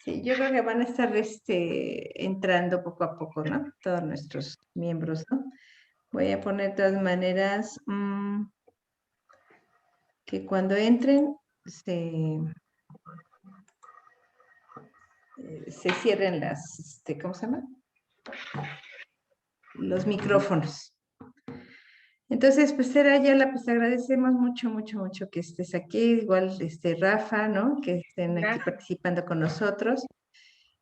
Sí, yo creo que van a estar entrando poco a poco, ¿no? Todos nuestros miembros, ¿no? Voy a poner de todas maneras que cuando entren se cierren ¿cómo se llama? Los micrófonos. Entonces, pues Ayala, pues te agradecemos mucho, mucho, mucho que estés aquí, igual Rafa, ¿no? Que estén aquí participando con nosotros.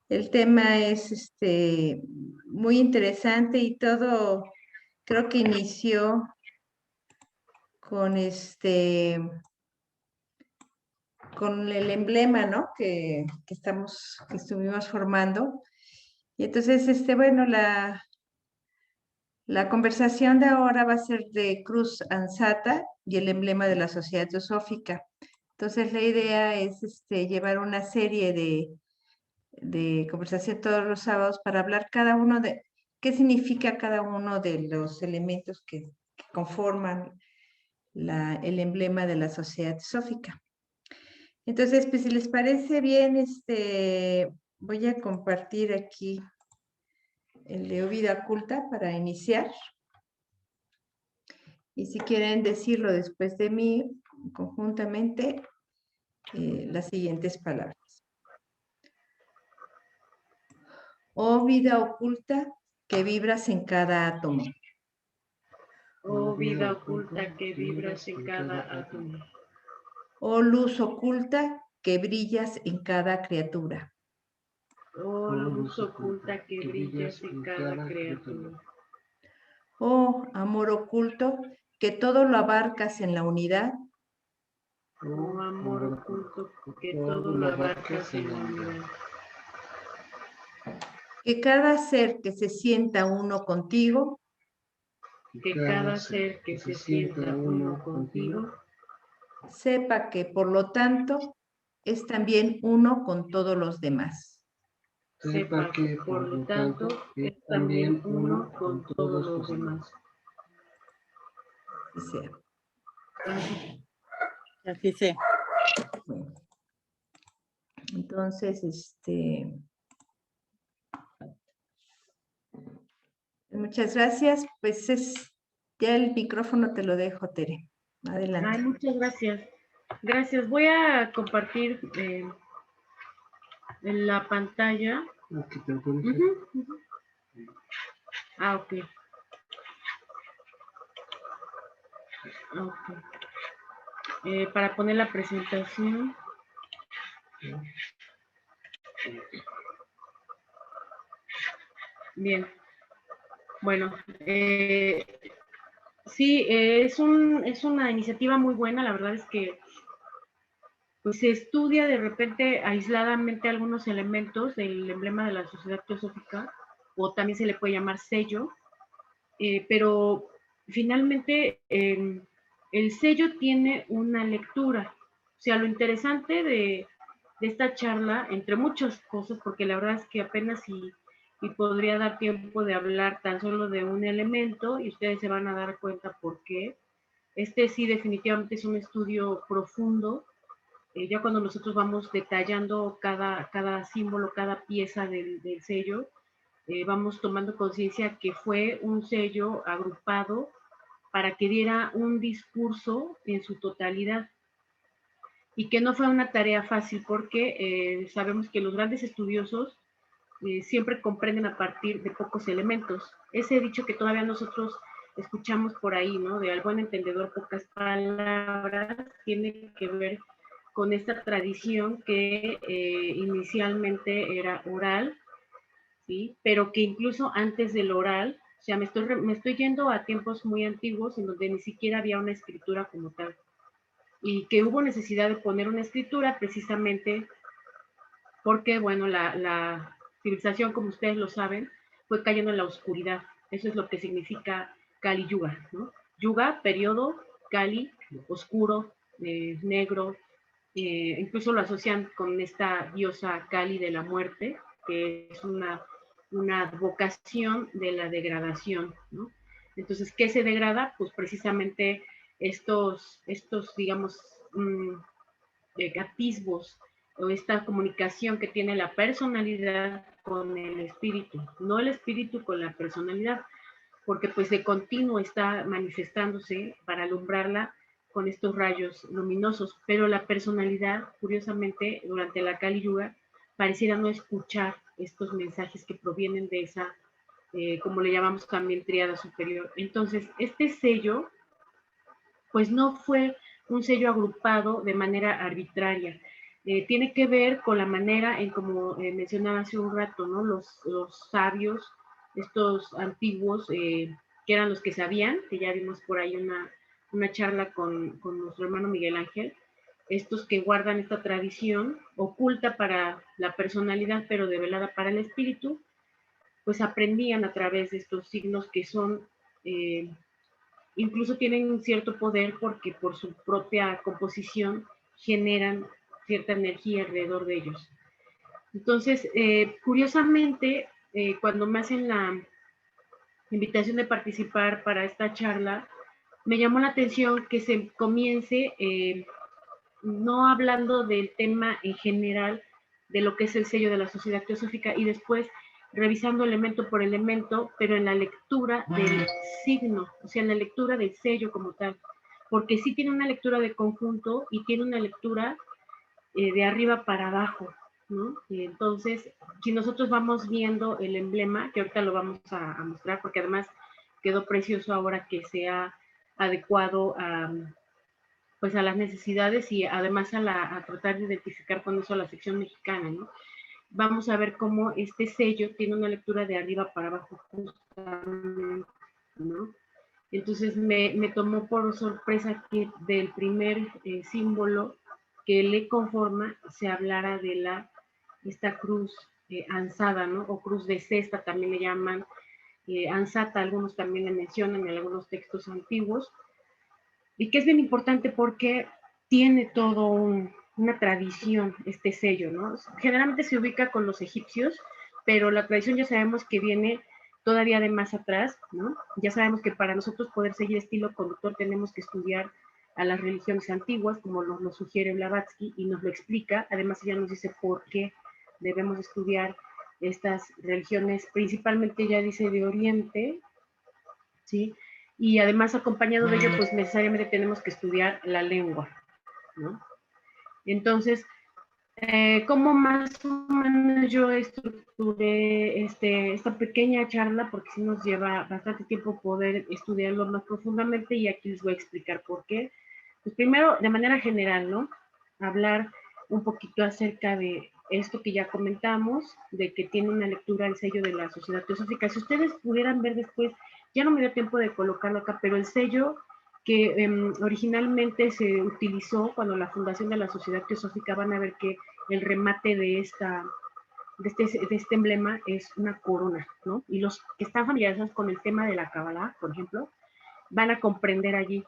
El tema es muy interesante y todo creo que inició con con el emblema, ¿no? Que estuvimos formando. Y entonces, bueno, la conversación de ahora va a ser de Cruz Ansata y el emblema de la Sociedad Teosófica. Entonces, la idea es llevar una serie de conversación todos los sábados para hablar cada uno de qué significa cada uno de los elementos que conforman el emblema de la Sociedad Teosófica. Entonces, pues si les parece bien, voy a compartir aquí el de Vida Culta para iniciar. Y si quieren decirlo después de mí, conjuntamente, las siguientes palabras. Oh vida oculta que vibras en cada átomo. Oh vida oculta que vibras en cada átomo. Oh luz oculta que brillas en cada criatura. Oh luz oculta que brillas en cada criatura. Oh amor oculto que todo lo abarcas en la unidad. Oh amor oculto que todo lo abarcas en la unidad. Que cada ser que se sienta uno contigo. Que cada ser que se sienta uno contigo. Sepa que por lo tanto es también uno con todos los demás. Sepa que por lo tanto es también uno con todos los demás. Así sea. Así sea. Bueno. Entonces, muchas gracias. Pues ya el micrófono te lo dejo, Tere. Adelante. Ay, muchas gracias. Gracias. Voy a compartir en la pantalla. Ah, ok. Para poner la presentación. Bien. Bueno, sí, es una iniciativa muy buena. La verdad es que pues, se estudia de repente aisladamente algunos elementos del emblema de la Sociedad Teosófica, o también se le puede llamar sello, pero finalmente el sello tiene una lectura. O sea, lo interesante de esta charla, entre muchas cosas, porque la verdad es que apenas y podría dar tiempo de hablar tan solo de un elemento, y ustedes se van a dar cuenta por qué. Sí definitivamente es un estudio profundo. Ya cuando nosotros vamos detallando cada símbolo, cada pieza del sello, vamos tomando conciencia que fue un sello agrupado para que diera un discurso en su totalidad, y que no fue una tarea fácil porque sabemos que los grandes estudiosos siempre comprenden a partir de pocos elementos. Ese dicho que todavía nosotros escuchamos por ahí, ¿no? De al buen entendedor pocas palabras, tiene que ver con esta tradición que inicialmente era oral, ¿sí? Pero que incluso antes del oral, o sea, me estoy yendo a tiempos muy antiguos en donde ni siquiera había una escritura como tal, y que hubo necesidad de poner una escritura precisamente porque, bueno, la civilización, como ustedes lo saben, fue cayendo en la oscuridad. Eso es lo que significa Kali Yuga, ¿no? Yuga, periodo, Kali, oscuro, negro, incluso lo asocian con esta diosa Kali de la muerte, que es una advocación de la degradación, ¿no? Entonces, ¿qué se degrada? Pues precisamente estos digamos, atisbos o esta comunicación que tiene la personalidad con el espíritu, no el espíritu con la personalidad, porque pues de continuo está manifestándose para alumbrarla con estos rayos luminosos, pero la personalidad, curiosamente, durante la Kali Yuga, pareciera no escuchar estos mensajes que provienen de esa, como le llamamos también, tríada superior. Entonces, este sello, pues no fue un sello agrupado de manera arbitraria. Tiene que ver con la manera en como mencionaba hace un rato, ¿no? Los sabios, estos antiguos, que eran los que sabían, que ya vimos por ahí una charla con nuestro hermano Miguel Ángel, estos que guardan esta tradición oculta para la personalidad, pero develada para el espíritu, pues aprendían a través de estos signos que son incluso tienen un cierto poder porque por su propia composición generan cierta energía alrededor de ellos. Entonces, curiosamente, cuando me hacen la invitación de participar para esta charla, me llamó la atención que se comience no hablando del tema en general de lo que es el sello de la Sociedad Teosófica y después revisando elemento por elemento, pero en la lectura del signo, o sea, en la lectura del sello como tal, porque sí tiene una lectura de conjunto y tiene una lectura de arriba para abajo, ¿no? Y entonces, si nosotros vamos viendo el emblema, que ahorita lo vamos a mostrar, porque además quedó precioso ahora que se ha adecuado a pues a las necesidades y además a tratar de identificar con eso a la sección mexicana, ¿no? Vamos a ver cómo este sello tiene una lectura de arriba para abajo justamente, ¿no? Entonces me tomó por sorpresa que del primer símbolo que le conforma se hablara de esta cruz ansada, ¿no? O cruz de cesta también le llaman, ansata, algunos también le mencionan en algunos textos antiguos, y que es bien importante porque tiene todo una tradición este sello, ¿no? Generalmente se ubica con los egipcios, pero la tradición ya sabemos que viene todavía de más atrás, ¿no? Ya sabemos que para nosotros poder seguir estilo conductor tenemos que estudiar a las religiones antiguas, como nos sugiere Blavatsky, y nos lo explica. Además, ella nos dice por qué debemos estudiar estas religiones, principalmente ya dice de Oriente, ¿sí? Y además acompañado de ello, pues necesariamente tenemos que estudiar la lengua, ¿no? Entonces, ¿cómo más o menos yo estructuré esta pequeña charla? Porque sí nos lleva bastante tiempo poder estudiarlo más profundamente y aquí les voy a explicar por qué. Pues primero, de manera general, ¿no? Hablar un poquito acerca de esto que ya comentamos, de que tiene una lectura el sello de la Sociedad Teosófica. Si ustedes pudieran ver después, ya no me dio tiempo de colocarlo acá, pero el sello que originalmente se utilizó cuando la fundación de la Sociedad Teosófica, van a ver que el remate de este emblema es una corona, ¿no? Y los que están familiarizados con el tema de la Kabbalah, por ejemplo, van a comprender allí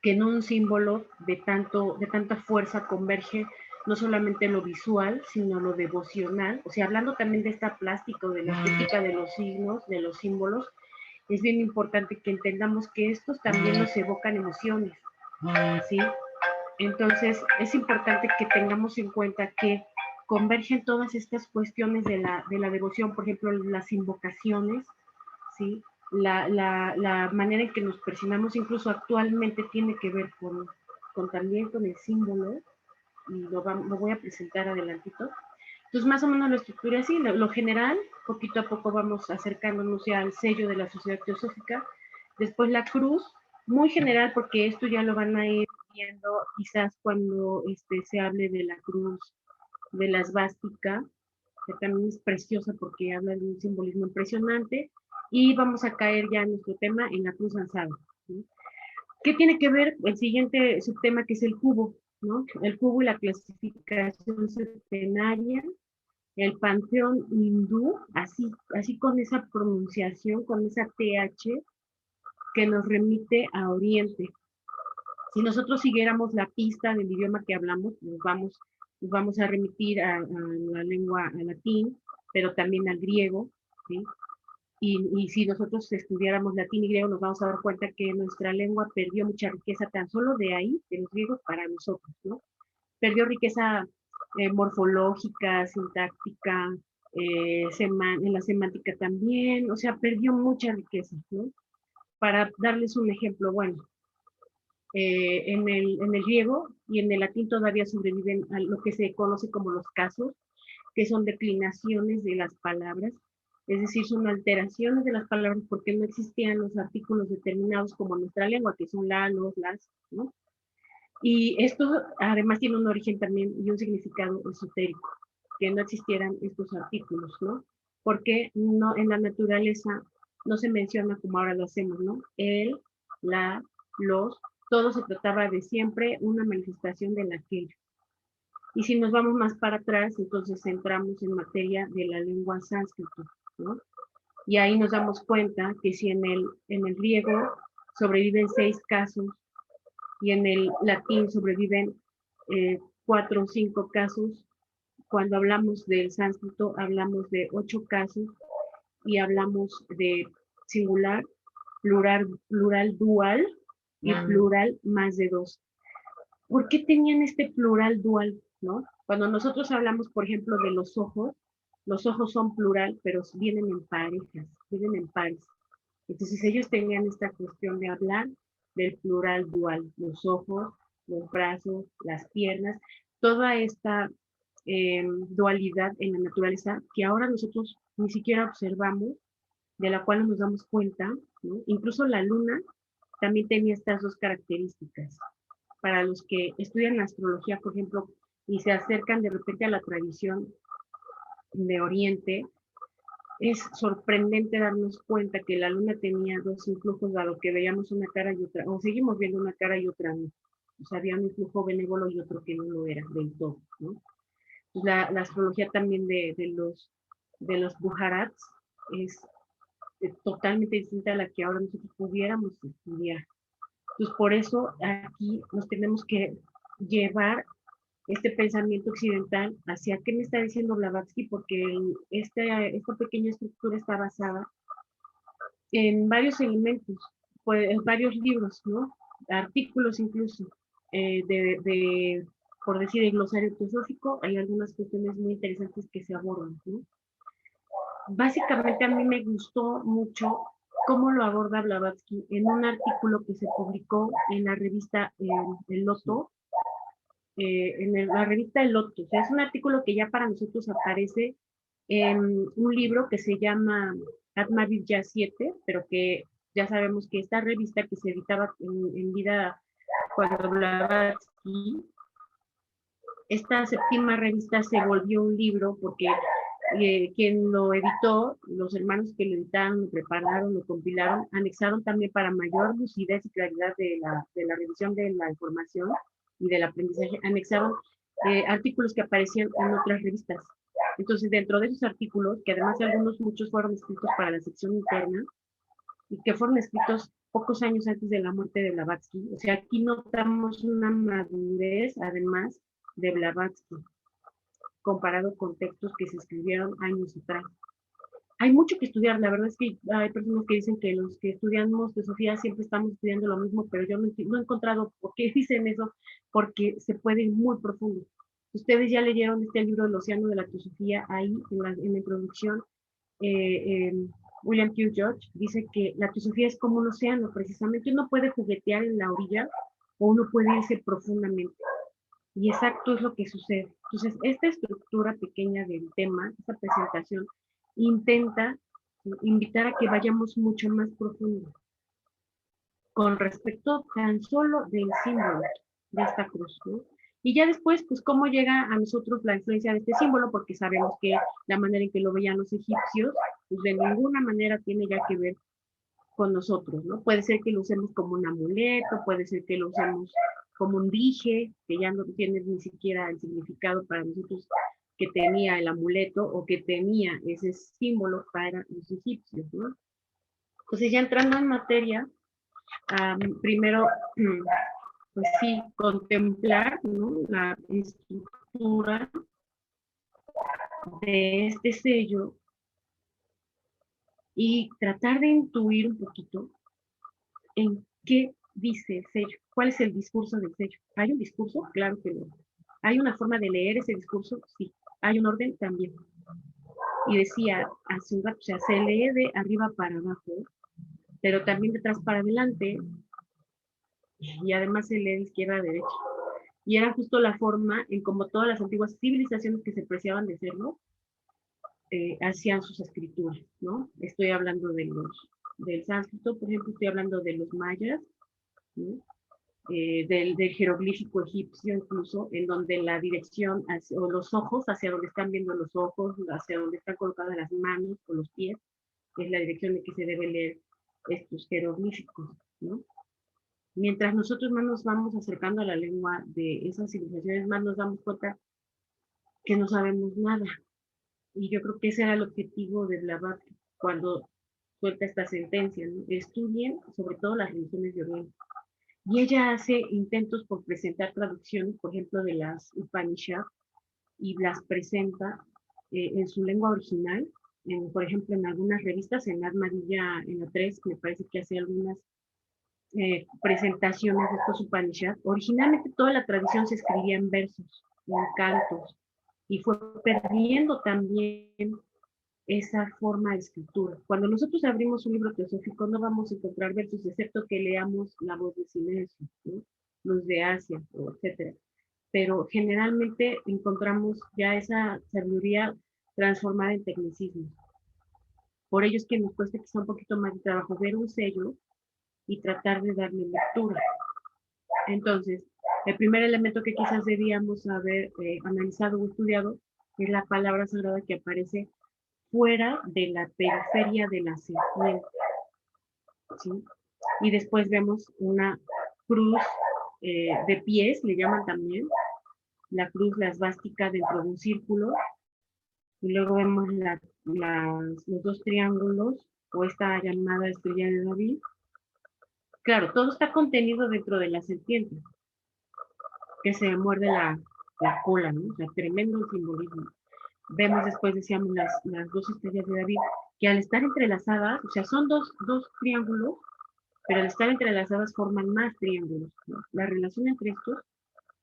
que en un símbolo de tanta fuerza converge no solamente lo visual, sino lo devocional. O sea, hablando también de esta plástica, de la estética de los signos, de los símbolos, es bien importante que entendamos que estos también nos evocan emociones, ¿sí? Entonces, es importante que tengamos en cuenta que convergen todas estas cuestiones de la devoción, por ejemplo, las invocaciones, ¿sí? La manera en que nos percibimos incluso actualmente tiene que ver también con el símbolo, y lo voy a presentar adelantito. Entonces, más o menos lo estructuré así, lo general, poquito a poco vamos acercándonos ya al sello de la Sociedad Teosófica, después la cruz, muy general, porque esto ya lo van a ir viendo quizás cuando se hable de la cruz, de la esvástica, que también es preciosa porque habla de un simbolismo impresionante, y vamos a caer ya en nuestro tema en la cruz lanzada, ¿sí? ¿Qué tiene que ver el siguiente subtema, que es el cubo, ¿no? El cubo y la clasificación septenaria, el panteón hindú, así con esa pronunciación, con esa TH que nos remite a Oriente. Si nosotros siguiéramos la pista del idioma que hablamos, nos vamos a remitir a la lengua a latín, pero también al griego, ¿sí? Y si nosotros estudiáramos latín y griego, nos vamos a dar cuenta que nuestra lengua perdió mucha riqueza tan solo de ahí, de los griegos, para nosotros, ¿no? Perdió riqueza morfológica, sintáctica, en la semántica también, o sea, perdió mucha riqueza, ¿no? Para darles un ejemplo, bueno, en el griego y en el latín todavía sobreviven a lo que se conoce como los casos, que son declinaciones de las palabras, es decir, son alteraciones de las palabras porque no existían los artículos determinados como en nuestra lengua, que son la, los, las, ¿no? Y esto además tiene un origen también y un significado esotérico, que no existieran estos artículos, ¿no? Porque no, en la naturaleza no se menciona como ahora lo hacemos, ¿no? El, la, los, todo se trataba de siempre una manifestación del aquello. Y si nos vamos más para atrás, entonces entramos en materia de la lengua sánscrita, ¿no? Y ahí nos damos cuenta que si en el griego sobreviven 6 casos y en el latín sobreviven 4 o 5 casos, cuando hablamos del sánscrito hablamos de 8 casos y hablamos de singular, plural dual y plural más de 2. ¿Por qué tenían este plural dual, no? Cuando nosotros hablamos, por ejemplo, de los ojos son plural, pero vienen en parejas, vienen en pares. Entonces ellos tenían esta cuestión de hablar del plural dual, los ojos, los brazos, las piernas, toda esta dualidad en la naturaleza que ahora nosotros ni siquiera observamos, de la cual nos damos cuenta, ¿no? Incluso la luna también tenía estas dos características. Para los que estudian astrología, por ejemplo, y se acercan de repente a la tradición de Oriente, es sorprendente darnos cuenta que la luna tenía dos influjos, dado que veíamos una cara y otra, o seguimos viendo una cara y otra no. O sea, había un influjo benévolo y otro que no lo era del todo, ¿no? La astrología también de los Buharats es totalmente distinta a la que ahora nosotros pudiéramos estudiar. Entonces, por eso aquí nos tenemos que llevar este pensamiento occidental hacia qué me está diciendo Blavatsky, porque esta pequeña estructura está basada en varios elementos, pues, en varios libros, ¿no? Artículos incluso, por decir, el glosario teosófico, hay algunas cuestiones muy interesantes que se abordan, ¿no? Básicamente a mí me gustó mucho cómo lo aborda Blavatsky en un artículo que se publicó en la revista El Loto, la revista El Loto. O sea, es un artículo que ya para nosotros aparece en un libro que se llama Atma Vidya 7, pero que ya sabemos que esta revista que se editaba en vida cuando Blavatsky, esta séptima revista se volvió un libro porque quien lo editó, los hermanos que lo editaron, lo prepararon, lo compilaron, anexaron también para mayor lucidez y claridad de la revisión de la información y del aprendizaje, anexaron artículos que aparecían en otras revistas. Entonces, dentro de esos artículos, que además algunos, muchos fueron escritos para la sección interna y que fueron escritos pocos años antes de la muerte de Blavatsky, o sea, aquí notamos una madurez, además, de Blavatsky, comparado con textos que se escribieron años atrás. Hay mucho que estudiar, la verdad es que hay personas que dicen que los que estudiamos filosofía siempre estamos estudiando lo mismo, pero yo no he encontrado por qué dicen eso, porque se puede ir muy profundo. Ustedes ya leyeron este libro El océano de la teosofía, ahí en la introducción, William Q. George dice que la teosofía es como un océano, precisamente uno puede juguetear en la orilla o uno puede irse profundamente. Y exacto es lo que sucede. Entonces, esta estructura pequeña del tema, esta presentación, intenta invitar a que vayamos mucho más profundo con respecto tan solo del símbolo de esta cruz, ¿no? Y ya después, pues, cómo llega a nosotros la influencia de este símbolo, porque sabemos que la manera en que lo veían los egipcios, pues de ninguna manera tiene ya que ver con nosotros, ¿no? Puede ser que lo usemos como un amuleto, puede ser que lo usemos como un dije, que ya no tiene ni siquiera el significado para nosotros que tenía el amuleto o que tenía ese símbolo para los egipcios, ¿no? Entonces ya entrando en materia, primero, pues sí, contemplar, ¿no?, la estructura de este sello y tratar de intuir un poquito en qué dice el sello, cuál es el discurso del sello. ¿Hay un discurso? Claro que no. ¿Hay una forma de leer ese discurso? Sí. ¿Hay un orden? También. Y decía hace un rato, o sea, se lee de arriba para abajo, pero también de atrás para adelante, y además se lee de izquierda a derecha. Y era justo la forma en como todas las antiguas civilizaciones que se preciaban de serlo, hacían sus escrituras, ¿no? Estoy hablando del sánscrito, por ejemplo, estoy hablando de los mayas, ¿no? Del jeroglífico egipcio incluso, en donde la dirección o los ojos, hacia donde están viendo los ojos, hacia donde están colocadas las manos o los pies, es la dirección en que se debe leer estos jeroglíficos, ¿no? Mientras nosotros más nos vamos acercando a la lengua de esas civilizaciones, más nos damos cuenta que no sabemos nada. Y yo creo que ese era el objetivo de Blavatsky cuando suelta esta sentencia, ¿no? Estudien sobre todo las religiones de Oriente. Y ella hace intentos por presentar traducciones, por ejemplo, de las Upanishads, y las presenta en su lengua original, por ejemplo, en algunas revistas, en la Armadilla, en la 3, me parece que hace algunas presentaciones de estos Upanishads. Originalmente toda la tradición se escribía en versos, en cantos, y fue perdiendo también esa forma de escritura. Cuando nosotros abrimos un libro teosófico no vamos a encontrar versos, excepto que leamos La Voz de Silencio, ¿no? Los de Asia, etcétera. Pero generalmente encontramos ya esa sabiduría transformada en tecnicismo. Por ello es que nos cuesta quizá un poquito más de trabajo ver un sello y tratar de darle lectura. Entonces, el primer elemento que quizás debíamos haber analizado o estudiado es la palabra sagrada que aparece fuera de la periferia de la serpiente, ¿sí? Y después vemos una cruz de pies, le llaman también, la cruz, la esvástica dentro de un círculo, y luego vemos los dos triángulos, o esta llamada estrella de David. Claro, todo está contenido dentro de la serpiente, que se muerde la cola, ¿no? O sea, tremendo simbolismo. Vemos después, decíamos, las dos estrellas de David, que al estar entrelazadas, o sea, son dos triángulos, pero al estar entrelazadas forman más triángulos, ¿no? La relación entre estos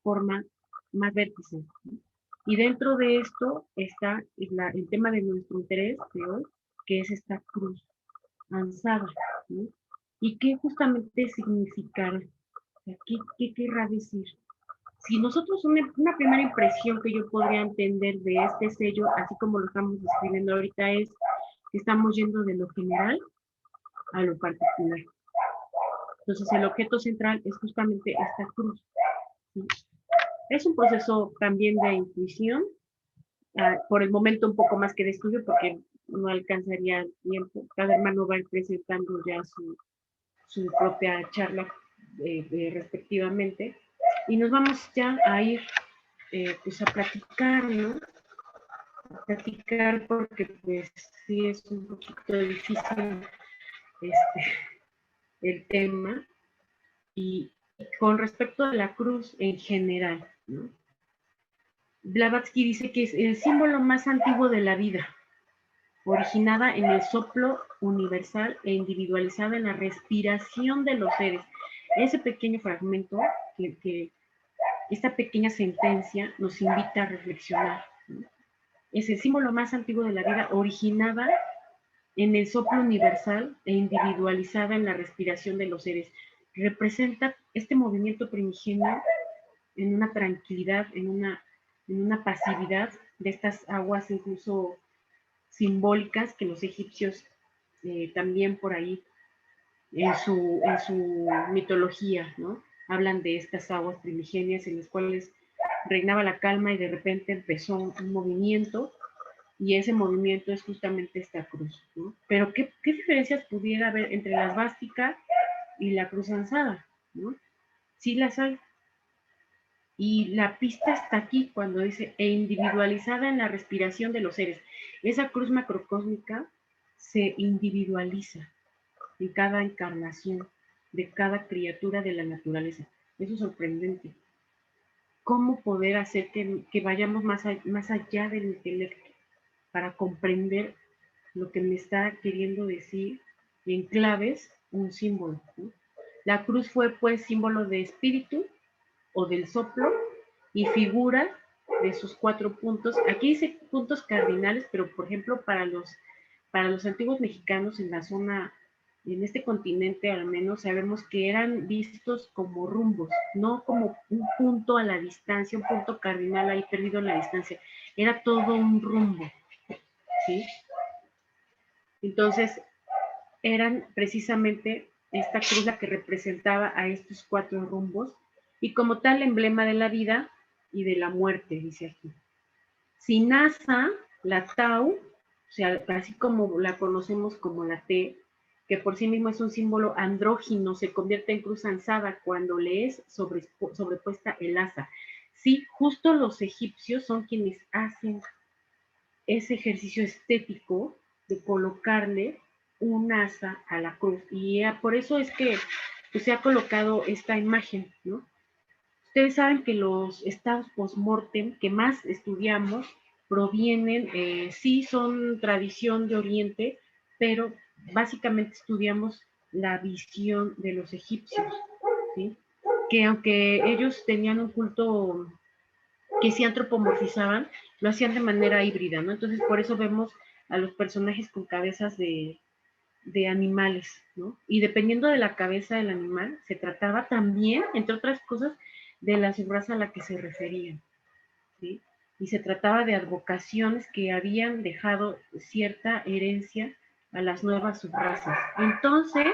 forma más vértices, ¿no? Y dentro de esto está el tema de nuestro interés de hoy, que es esta cruz alzada, ¿no? ¿Y qué justamente significará? ¿Qué querrá decir? Si nosotros una primera impresión que yo podría entender de este sello, así como lo estamos describiendo ahorita, es que estamos yendo de lo general a lo particular. Entonces el objeto central es justamente esta cruz, ¿sí? Es un proceso también de intuición, por el momento un poco más que de estudio, porque no alcanzaría el tiempo. Cada hermano va a ir presentando ya su propia charla respectivamente. Y nos vamos ya a ir pues a platicar, ¿no? A platicar porque pues sí es un poquito difícil el tema. Y con respecto a la cruz en general, ¿no? Blavatsky dice que es el símbolo más antiguo de la vida, originada en el soplo universal e individualizada en la respiración de los seres. Ese pequeño fragmento, esta pequeña sentencia nos invita a reflexionar, ¿no? Es el símbolo más antiguo de la vida, originada en el soplo universal e individualizada en la respiración de los seres. Representa este movimiento primigenio en una tranquilidad, en una pasividad de estas aguas incluso simbólicas que los egipcios también por ahí en su mitología, ¿no? Hablan de estas aguas primigenias en las cuales reinaba la calma y de repente empezó un movimiento, y ese movimiento es justamente esta cruz, ¿no? Pero ¿qué diferencias pudiera haber entre la esvástica y la cruz alzada, ¿no? Sí las hay. Y la pista está aquí cuando dice, e individualizada en la respiración de los seres. Esa cruz macrocósmica se individualiza en cada encarnación de cada criatura de la naturaleza. Eso es sorprendente. ¿Cómo poder hacer que vayamos más allá del intelecto para comprender lo que me está queriendo decir en claves un símbolo, ¿no? La cruz fue pues símbolo de espíritu o del soplo y figuras de sus 4 puntos. Aquí dice puntos cardinales, pero por ejemplo para los antiguos mexicanos en la zona, en este continente al menos, sabemos que eran vistos como rumbos, no como un punto a la distancia, un punto cardinal ahí perdido en la distancia. Era todo un rumbo, ¿sí? Entonces, eran precisamente esta cruz la que representaba a estos 4 rumbos y como tal emblema de la vida y de la muerte, dice aquí. Sinasa, la Tau, o sea, así como la conocemos como la T, que por sí mismo es un símbolo andrógino, se convierte en cruz alzada cuando le es sobrepuesta el asa. Sí, justo los egipcios son quienes hacen ese ejercicio estético de colocarle un asa a la cruz. Y por eso es que pues, se ha colocado esta imagen, ¿no? Ustedes saben que los estados post-mortem que más estudiamos provienen, sí son tradición de Oriente, pero básicamente estudiamos la visión de los egipcios, ¿sí? Que aunque ellos tenían un culto que sí antropomorfizaban, lo hacían de manera híbrida, ¿no? Entonces por eso vemos a los personajes con cabezas de animales, ¿no? Y dependiendo de la cabeza del animal, se trataba también, entre otras cosas, de la subraza a la que se referían, ¿sí? Y se trataba de advocaciones que habían dejado cierta herencia a las nuevas subrazas. Entonces,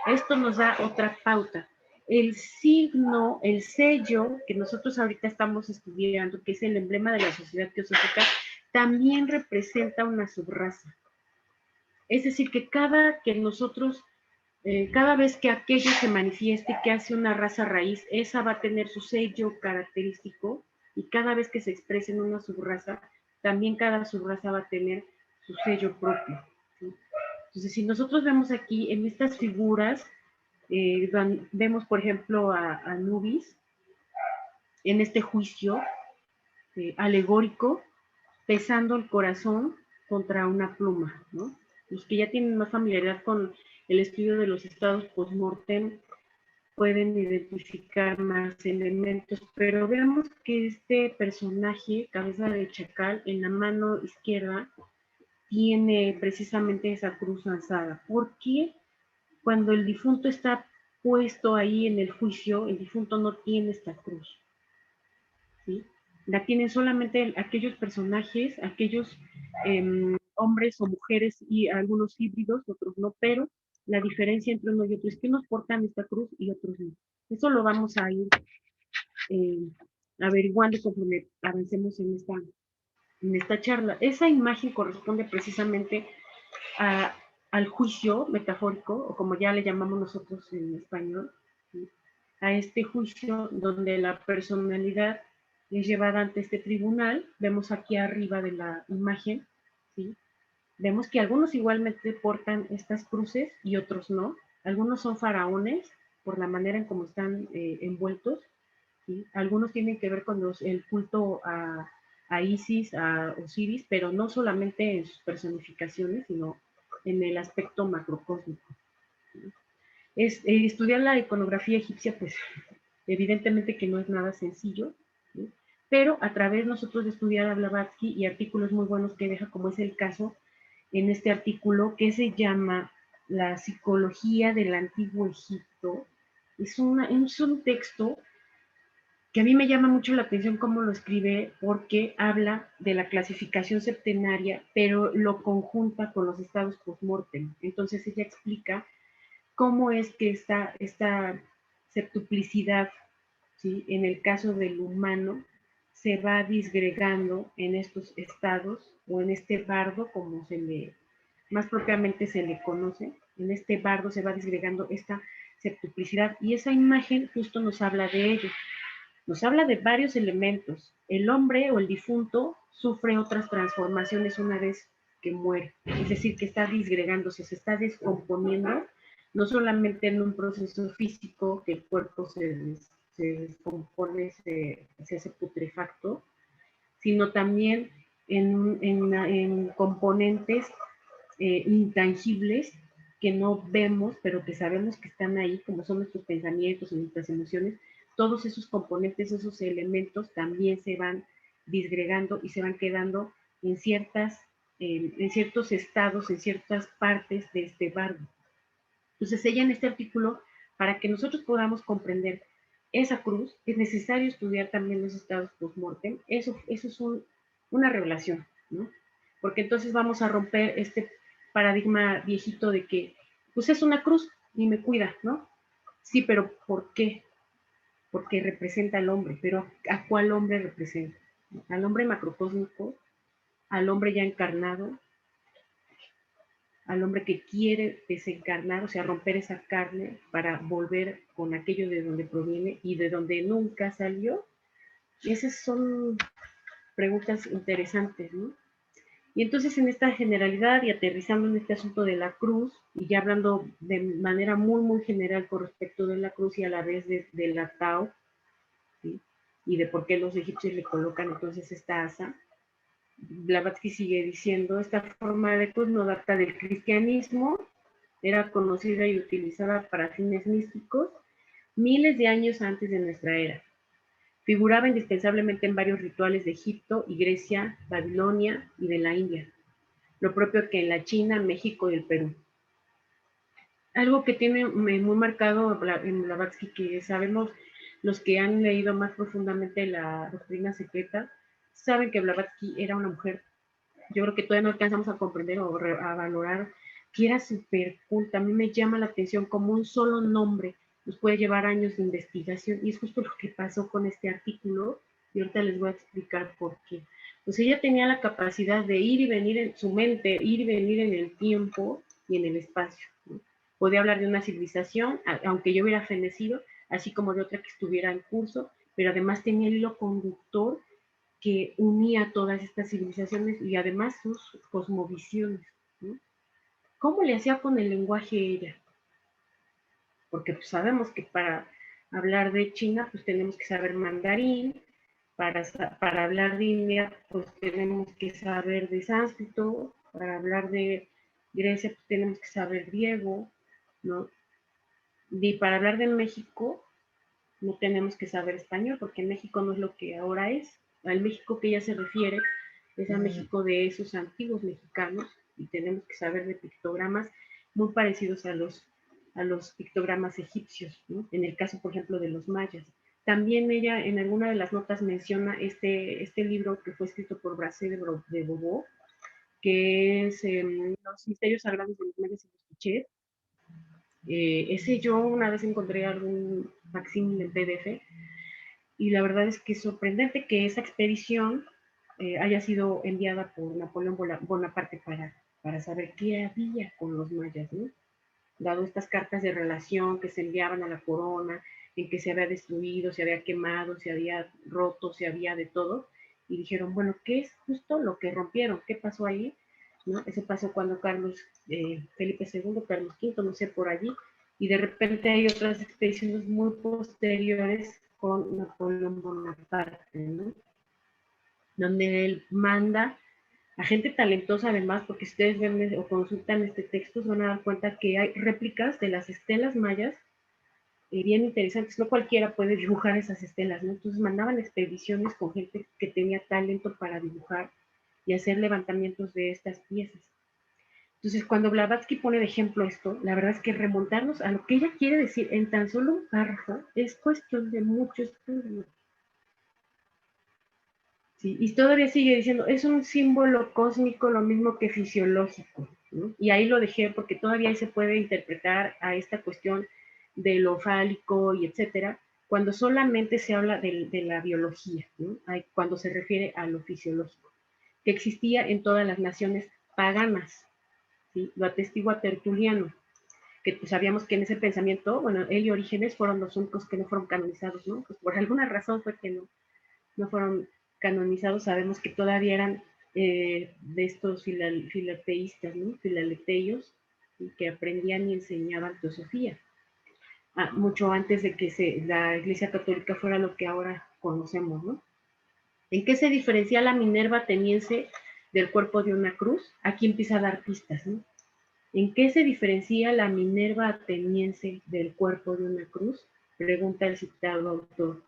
esto nos da otra pauta. El signo, el sello que nosotros ahorita estamos estudiando, que es el emblema de la sociedad teosófica, también representa una subraza. Es decir, que cada vez que aquello se manifieste, que hace una raza raíz, esa va a tener su sello característico y cada vez que se exprese en una subraza, también cada subraza va a tener su sello propio, ¿sí? Entonces, si nosotros vemos aquí en estas figuras, vemos por ejemplo a Anubis en este juicio alegórico, pesando el corazón contra una pluma, ¿no? Los que ya tienen más familiaridad con el estudio de los estados post-mortem pueden identificar más elementos, pero vemos que este personaje, cabeza de chacal, en la mano izquierda, tiene precisamente esa cruz alzada. ¿Por qué cuando el difunto está puesto ahí en el juicio, el difunto no tiene esta cruz? ¿Sí? La tienen solamente aquellos personajes, aquellos hombres o mujeres y algunos híbridos, otros no, pero la diferencia entre uno y otro es que unos portan esta cruz y otros no. Eso lo vamos a ir eh, averiguando conforme avancemos en esta charla. Esa imagen corresponde precisamente a, al juicio metafórico, o como ya le llamamos nosotros en español, ¿sí? A este juicio donde la personalidad es llevada ante este tribunal. Vemos aquí arriba de la imagen, ¿sí? Vemos que algunos igualmente portan estas cruces y otros no. Algunos son faraones por la manera en cómo están envueltos, ¿sí? Algunos tienen que ver con el culto a Isis, a Osiris, pero no solamente en sus personificaciones, sino en el aspecto macrocósmico. Estudiar la iconografía egipcia, pues evidentemente que no es nada sencillo, ¿sí? Pero a través nosotros de estudiar a Blavatsky y artículos muy buenos que deja, como es el caso en este artículo que se llama La psicología del antiguo Egipto, es un texto que a mí me llama mucho la atención cómo lo escribe, porque habla de la clasificación septenaria, pero lo conjunta con los estados post-mortem. Entonces ella explica cómo es que esta septuplicidad, ¿sí? En el caso del humano, se va disgregando en estos estados, o en este bardo, como más propiamente se le conoce, en este bardo se va disgregando esta septuplicidad, y esa imagen justo nos habla de ello. Nos habla de varios elementos. El hombre o el difunto sufre otras transformaciones una vez que muere, es decir, que está disgregándose, se está descomponiendo, no solamente en un proceso físico, que el cuerpo se descompone, se hace putrefacto, sino también en componentes intangibles que no vemos, pero que sabemos que están ahí, como son nuestros pensamientos y nuestras emociones, todos esos componentes, esos elementos también se van disgregando y se van quedando en ciertos estados, en ciertas partes de este bardo. Entonces ella en este artículo, para que nosotros podamos comprender esa cruz, es necesario estudiar también los estados post-mortem. Eso es una revelación, ¿no? Porque entonces vamos a romper este paradigma viejito de que, pues es una cruz y me cuida, ¿no? Sí, pero ¿por qué? Porque representa al hombre, pero ¿a cuál hombre representa? ¿Al hombre macrocósmico? ¿Al hombre ya encarnado? ¿Al hombre que quiere desencarnar, o sea, romper esa carne para volver con aquello de donde proviene y de donde nunca salió? Esas son preguntas interesantes, ¿no? Y entonces en esta generalidad y aterrizando en este asunto de la cruz, y ya hablando de manera muy, muy general con respecto de la cruz y a la vez de la Tao, ¿sí? Y de por qué los egipcios le colocan entonces esta asa, Blavatsky sigue diciendo, esta forma de cruz no data del cristianismo, era conocida y utilizada para fines místicos miles de años antes de nuestra era. Figuraba indispensablemente en varios rituales de Egipto y Grecia, Babilonia y de la India, lo propio que en la China, México y el Perú. Algo que tiene muy marcado en Blavatsky, que sabemos los que han leído más profundamente la doctrina secreta, saben que Blavatsky era una mujer, yo creo que todavía no alcanzamos a comprender o a valorar, que era súper culta. A mí me llama la atención como un solo nombre nos puede llevar años de investigación, y es justo lo que pasó con este artículo, y ahorita les voy a explicar por qué. Pues ella tenía la capacidad de ir y venir en su mente, ir y venir en el tiempo y en el espacio, ¿no? Podía hablar de una civilización, aunque yo hubiera fenecido, así como de otra que estuviera en curso, pero además tenía el hilo conductor que unía todas estas civilizaciones y además sus cosmovisiones, ¿no? ¿Cómo le hacía con el lenguaje ella? Porque pues, sabemos que para hablar de China, pues tenemos que saber mandarín, para hablar de India, pues tenemos que saber de sánscrito, para hablar de Grecia, pues tenemos que saber griego, ¿no? Y para hablar de México, no tenemos que saber español, porque México no es lo que ahora es. Al México que ella se refiere es a México de esos antiguos mexicanos, y tenemos que saber de pictogramas muy parecidos a los pictogramas egipcios, ¿no? En el caso, por ejemplo, de los mayas. También ella en alguna de las notas menciona este libro que fue escrito por Bracé de Bobó, que es Los misterios sagrados de los mayas y los quichés. Ese yo una vez encontré algún facsímil en PDF, y la verdad es que es sorprendente que esa expedición haya sido enviada por Napoleón Bonaparte para saber qué había con los mayas, ¿no? Dado estas cartas de relación que se enviaban a la corona, en que se había destruido, se había quemado, se había roto, se había de todo, y dijeron, bueno, ¿qué es justo lo que rompieron? ¿Qué pasó ahí? ¿No? Eso pasó cuando Felipe II, Carlos V, no sé, por allí, y de repente hay otras expediciones muy posteriores con Napoleón Bonaparte, ¿no? Donde él manda a gente talentosa además, porque si ustedes ven o consultan este texto, se van a dar cuenta que hay réplicas de las estelas mayas bien interesantes. No cualquiera puede dibujar esas estelas, ¿no? Entonces mandaban expediciones con gente que tenía talento para dibujar y hacer levantamientos de estas piezas. Entonces, cuando Blavatsky pone de ejemplo esto, la verdad es que remontarnos a lo que ella quiere decir en tan solo un párrafo es cuestión de mucho estudio. Sí, y todavía sigue diciendo, es un símbolo cósmico lo mismo que fisiológico, ¿no? Y ahí lo dejé porque todavía ahí se puede interpretar a esta cuestión de lo fálico y etcétera, cuando solamente se habla de la biología, ¿no? Cuando se refiere a lo fisiológico, que existía en todas las naciones paganas, ¿sí? Lo atestigua Tertuliano, que pues sabíamos que en ese pensamiento, bueno, él y Orígenes fueron los únicos que no fueron canonizados, ¿no? Pues por alguna razón fue que no fueron canonizados. Sabemos que todavía eran de estos filateístas, ¿no? Filaleteios, que aprendían y enseñaban teosofía, mucho antes de que la Iglesia Católica fuera lo que ahora conocemos, ¿no? ¿En qué se diferencia la Minerva ateniense del cuerpo de una cruz? Aquí empieza a dar pistas, ¿no? ¿En qué se diferencia la Minerva ateniense del cuerpo de una cruz? Pregunta el citado autor.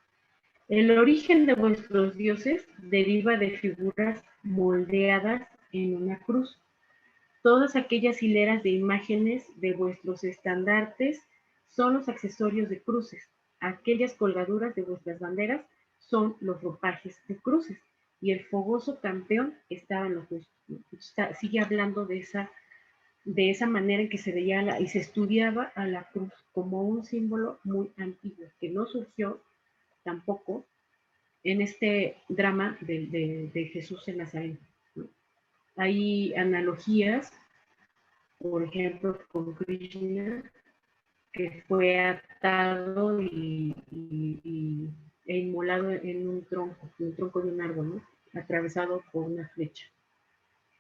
El origen de vuestros dioses deriva de figuras moldeadas en una cruz. Todas aquellas hileras de imágenes de vuestros estandartes son los accesorios de cruces. Aquellas colgaduras de vuestras banderas son los ropajes de cruces. Y el fogoso campeón estaba en los cruces. Sigue hablando de esa manera en que se veía y se estudiaba a la cruz como un símbolo muy antiguo, que no surgió tampoco en este drama de Jesús en Nazaret, ¿no? Hay analogías, por ejemplo, con Krishna, que fue atado e inmolado en un tronco de un árbol, ¿no? Atravesado por una flecha,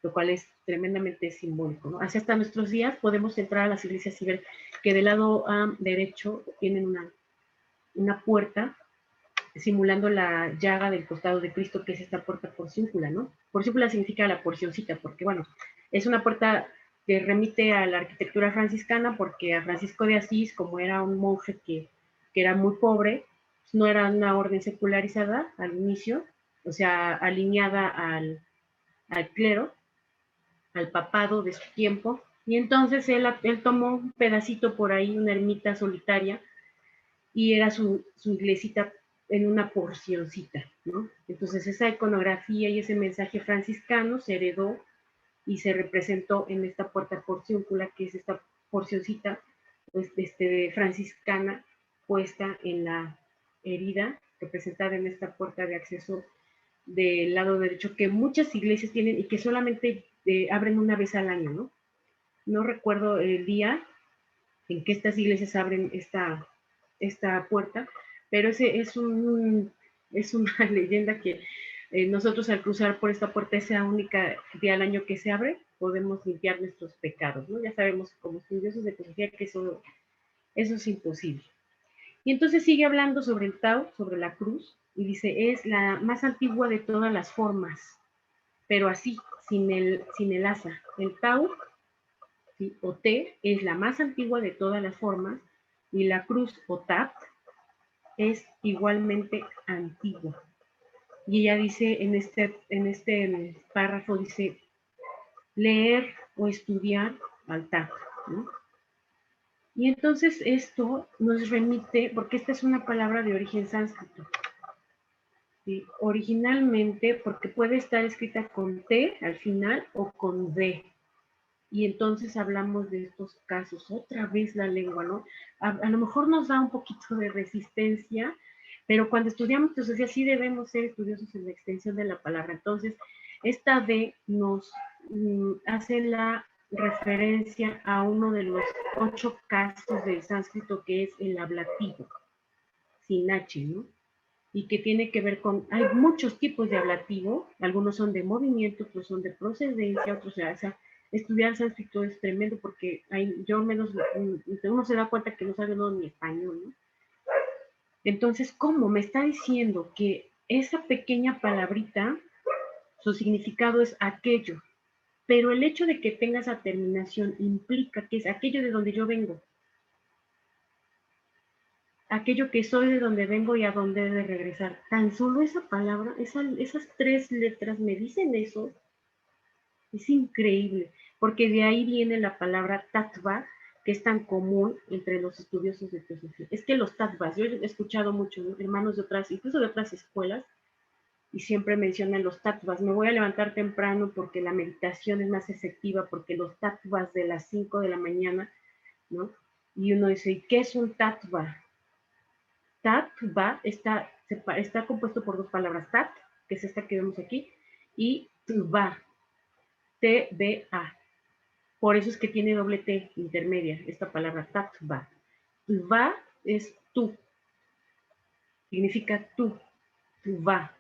lo cual es tremendamente simbólico, ¿no? Así hasta nuestros días podemos entrar a las iglesias y ver que del lado derecho tienen una puerta simulando la llaga del costado de Cristo, que es esta puerta porciúncula, ¿no? Porciúncula significa la porcioncita, porque, bueno, es una puerta que remite a la arquitectura franciscana, porque a Francisco de Asís, como era un monje que era muy pobre, no era una orden secularizada al inicio, o sea, alineada al clero, al papado de su tiempo, y entonces él tomó un pedacito por ahí, una ermita solitaria, y era su iglesita en una porcioncita, ¿no? Entonces esa iconografía y ese mensaje franciscano se heredó y se representó en esta puerta porciúncula, que es esta porcioncita pues, franciscana puesta en la herida, representada en esta puerta de acceso del lado derecho, que muchas iglesias tienen y que solamente abren una vez al año, ¿no? No recuerdo el día en que estas iglesias abren esta puerta, pero ese es una leyenda que nosotros al cruzar por esta puerta, esa única día al año que se abre, podemos limpiar nuestros pecados, ¿no? Ya sabemos como estudiosos de filosofía que eso es imposible. Y entonces sigue hablando sobre el Tao, sobre la cruz, y dice, es la más antigua de todas las formas, pero así, sin el asa. El Tao, ¿sí? O T, es la más antigua de todas las formas, y la cruz o Tat es igualmente antigua. Y ella dice en este párrafo, dice, leer o estudiar al Tat, ¿no? Y entonces esto nos remite, porque esta es una palabra de origen sánscrito, ¿sí? Originalmente, porque puede estar escrita con T al final o con D. Y entonces hablamos de estos casos, otra vez la lengua, ¿no? A lo mejor nos da un poquito de resistencia, pero cuando estudiamos filosofía sí debemos ser estudiosos en la extensión de la palabra. Entonces, esta D nos hace la referencia a uno de los 8 casos del sánscrito, que es el ablativo, sin H, ¿no? Y que tiene que ver con, hay muchos tipos de ablativo, algunos son de movimiento, otros son de procedencia, otros, o sea, estudiar sánscrito es tremendo porque yo menos, uno se da cuenta que no sabe uno ni español, ¿no? Entonces, ¿cómo? Me está diciendo que esa pequeña palabrita, su significado es aquello, pero el hecho de que tenga esa terminación implica que es aquello de donde yo vengo, aquello que soy, de donde vengo y a dónde he de regresar. Tan solo esa palabra, esas 3 letras me dicen eso. Es increíble, porque de ahí viene la palabra tattva, que es tan común entre los estudiosos de filosofía. Es que los tattvas, yo he escuchado muchos, ¿no?, hermanos de otras, incluso de otras escuelas, y siempre mencionan los tattvas. Me voy a levantar temprano porque la meditación es más efectiva, porque los tattvas de las 5 de la mañana, ¿no? Y uno dice, ¿y qué es un tattva? Tattva está compuesto por 2 palabras, tat, que es esta que vemos aquí, y tva, T-B-A. Por eso es que tiene doble T intermedia, esta palabra tattva. Va es tú, significa tú, va.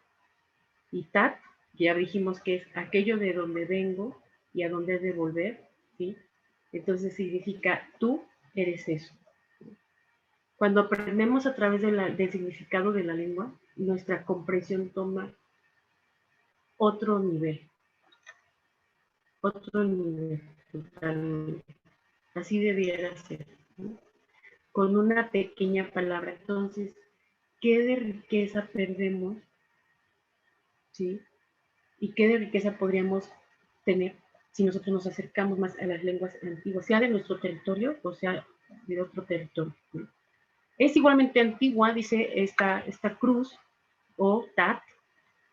Y tat, ya dijimos que es aquello de donde vengo y a donde he de volver, ¿sí? Entonces significa tú eres eso. Cuando aprendemos a través del significado de la lengua, nuestra comprensión toma otro nivel, totalmente. Así debiera ser, ¿no? con una pequeña palabra. Entonces, ¿qué de riqueza perdemos? ¿Sí? ¿Y qué de riqueza podríamos tener si nosotros nos acercamos más a las lenguas antiguas, sea de nuestro territorio o sea de otro territorio? ¿Sí? Es igualmente antigua, dice esta cruz o tat,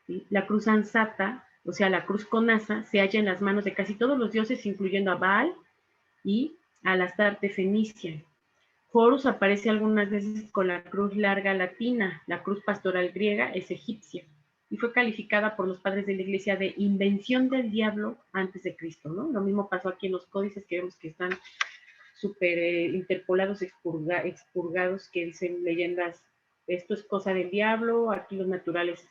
¿sí? La cruz ansata, o sea, la cruz con asa, se halla en las manos de casi todos los dioses, incluyendo a Baal y a la Astarte fenicia. Horus aparece algunas veces con la cruz larga latina, la cruz pastoral griega es egipcia, y fue calificada por los padres de la iglesia de invención del diablo antes de Cristo, ¿no? Lo mismo pasó aquí en los códices que vemos que están súper interpolados, expurgados, que dicen leyendas, esto es cosa del diablo, aquí los naturales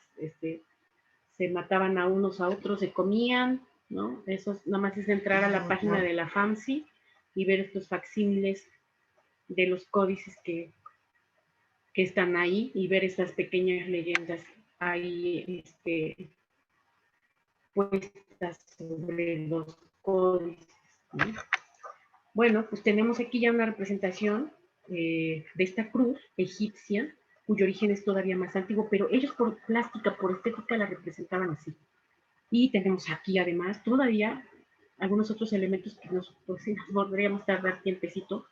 se mataban a unos a otros, se comían, ¿no? Eso nada más es entrar a la página de la FAMSI y ver estos facsímiles de los códices que están ahí y ver estas pequeñas leyendas ahí puestas sobre los códices, ¿no? Bueno, pues tenemos aquí ya una representación de esta cruz egipcia, cuyo origen es todavía más antiguo, pero ellos por plástica, por estética, la representaban así. Y tenemos aquí además todavía algunos otros elementos que pues, sí, nos podríamos tardar tiempecito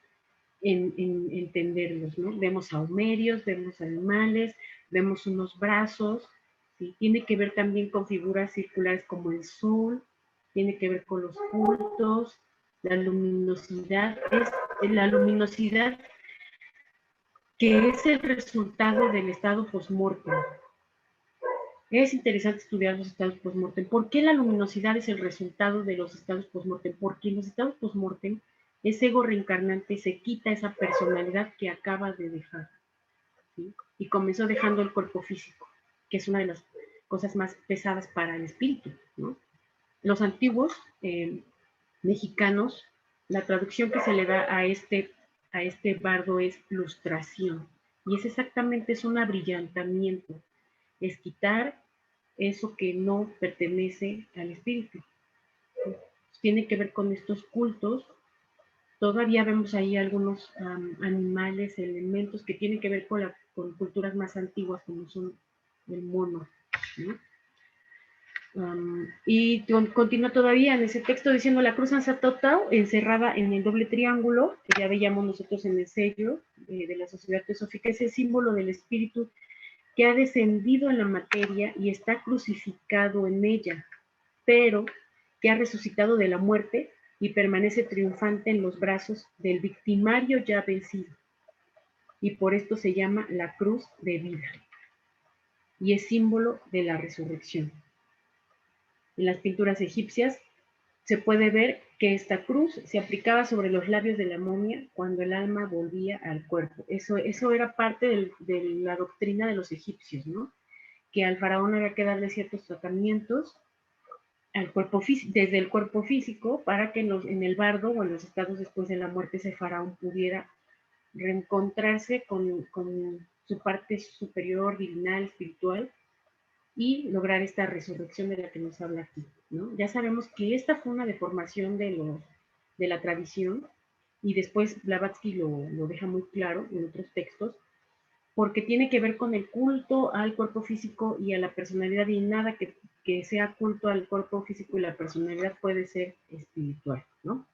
en entenderlos, ¿no? Vemos ahumerios, vemos animales, vemos unos brazos, ¿sí? Tiene que ver también con figuras circulares como el sol, tiene que ver con los cultos, la luminosidad, es la luminosidad que es el resultado del estado post-mortem. Es interesante estudiar los estados post-mortem. ¿Por qué la luminosidad es el resultado de los estados post-mortem? Porque en los estados post-mortem ese ego reencarnante se quita esa personalidad que acaba de dejar, ¿sí? Y comenzó dejando el cuerpo físico, que es una de las cosas más pesadas para el espíritu, ¿no? Los antiguos mexicanos, la traducción que se le da a este bardo es lustración, y es exactamente, es un abrillantamiento, es quitar eso que no pertenece al espíritu. Tiene que ver con estos cultos. Todavía vemos ahí algunos animales, elementos que tienen que ver con culturas más antiguas, como son el mono, ¿no? Y continúa todavía en ese texto diciendo la cruz Ansatotau encerrada en el doble triángulo, que ya veíamos nosotros en el sello de la Sociedad Teosófica, es el símbolo del espíritu que ha descendido en la materia y está crucificado en ella, pero que ha resucitado de la muerte y permanece triunfante en los brazos del victimario ya vencido. Y por esto se llama la cruz de vida. Y es símbolo de la resurrección. En las pinturas egipcias se puede ver que esta cruz se aplicaba sobre los labios de la momia cuando el alma volvía al cuerpo. Eso era parte de la doctrina de los egipcios, ¿no? Que al faraón había que darle ciertos tratamientos al cuerpo desde el cuerpo físico para que en el bardo o en los estados después de la muerte ese faraón pudiera reencontrarse con su parte superior, divinal, espiritual y lograr esta resurrección de la que nos habla aquí, ¿no? Ya sabemos que esta fue una deformación de la tradición y después Blavatsky lo deja muy claro en otros textos, porque tiene que ver con el culto al cuerpo físico y a la personalidad, y nada que sea culto al cuerpo físico y la personalidad puede ser espiritual, ¿no?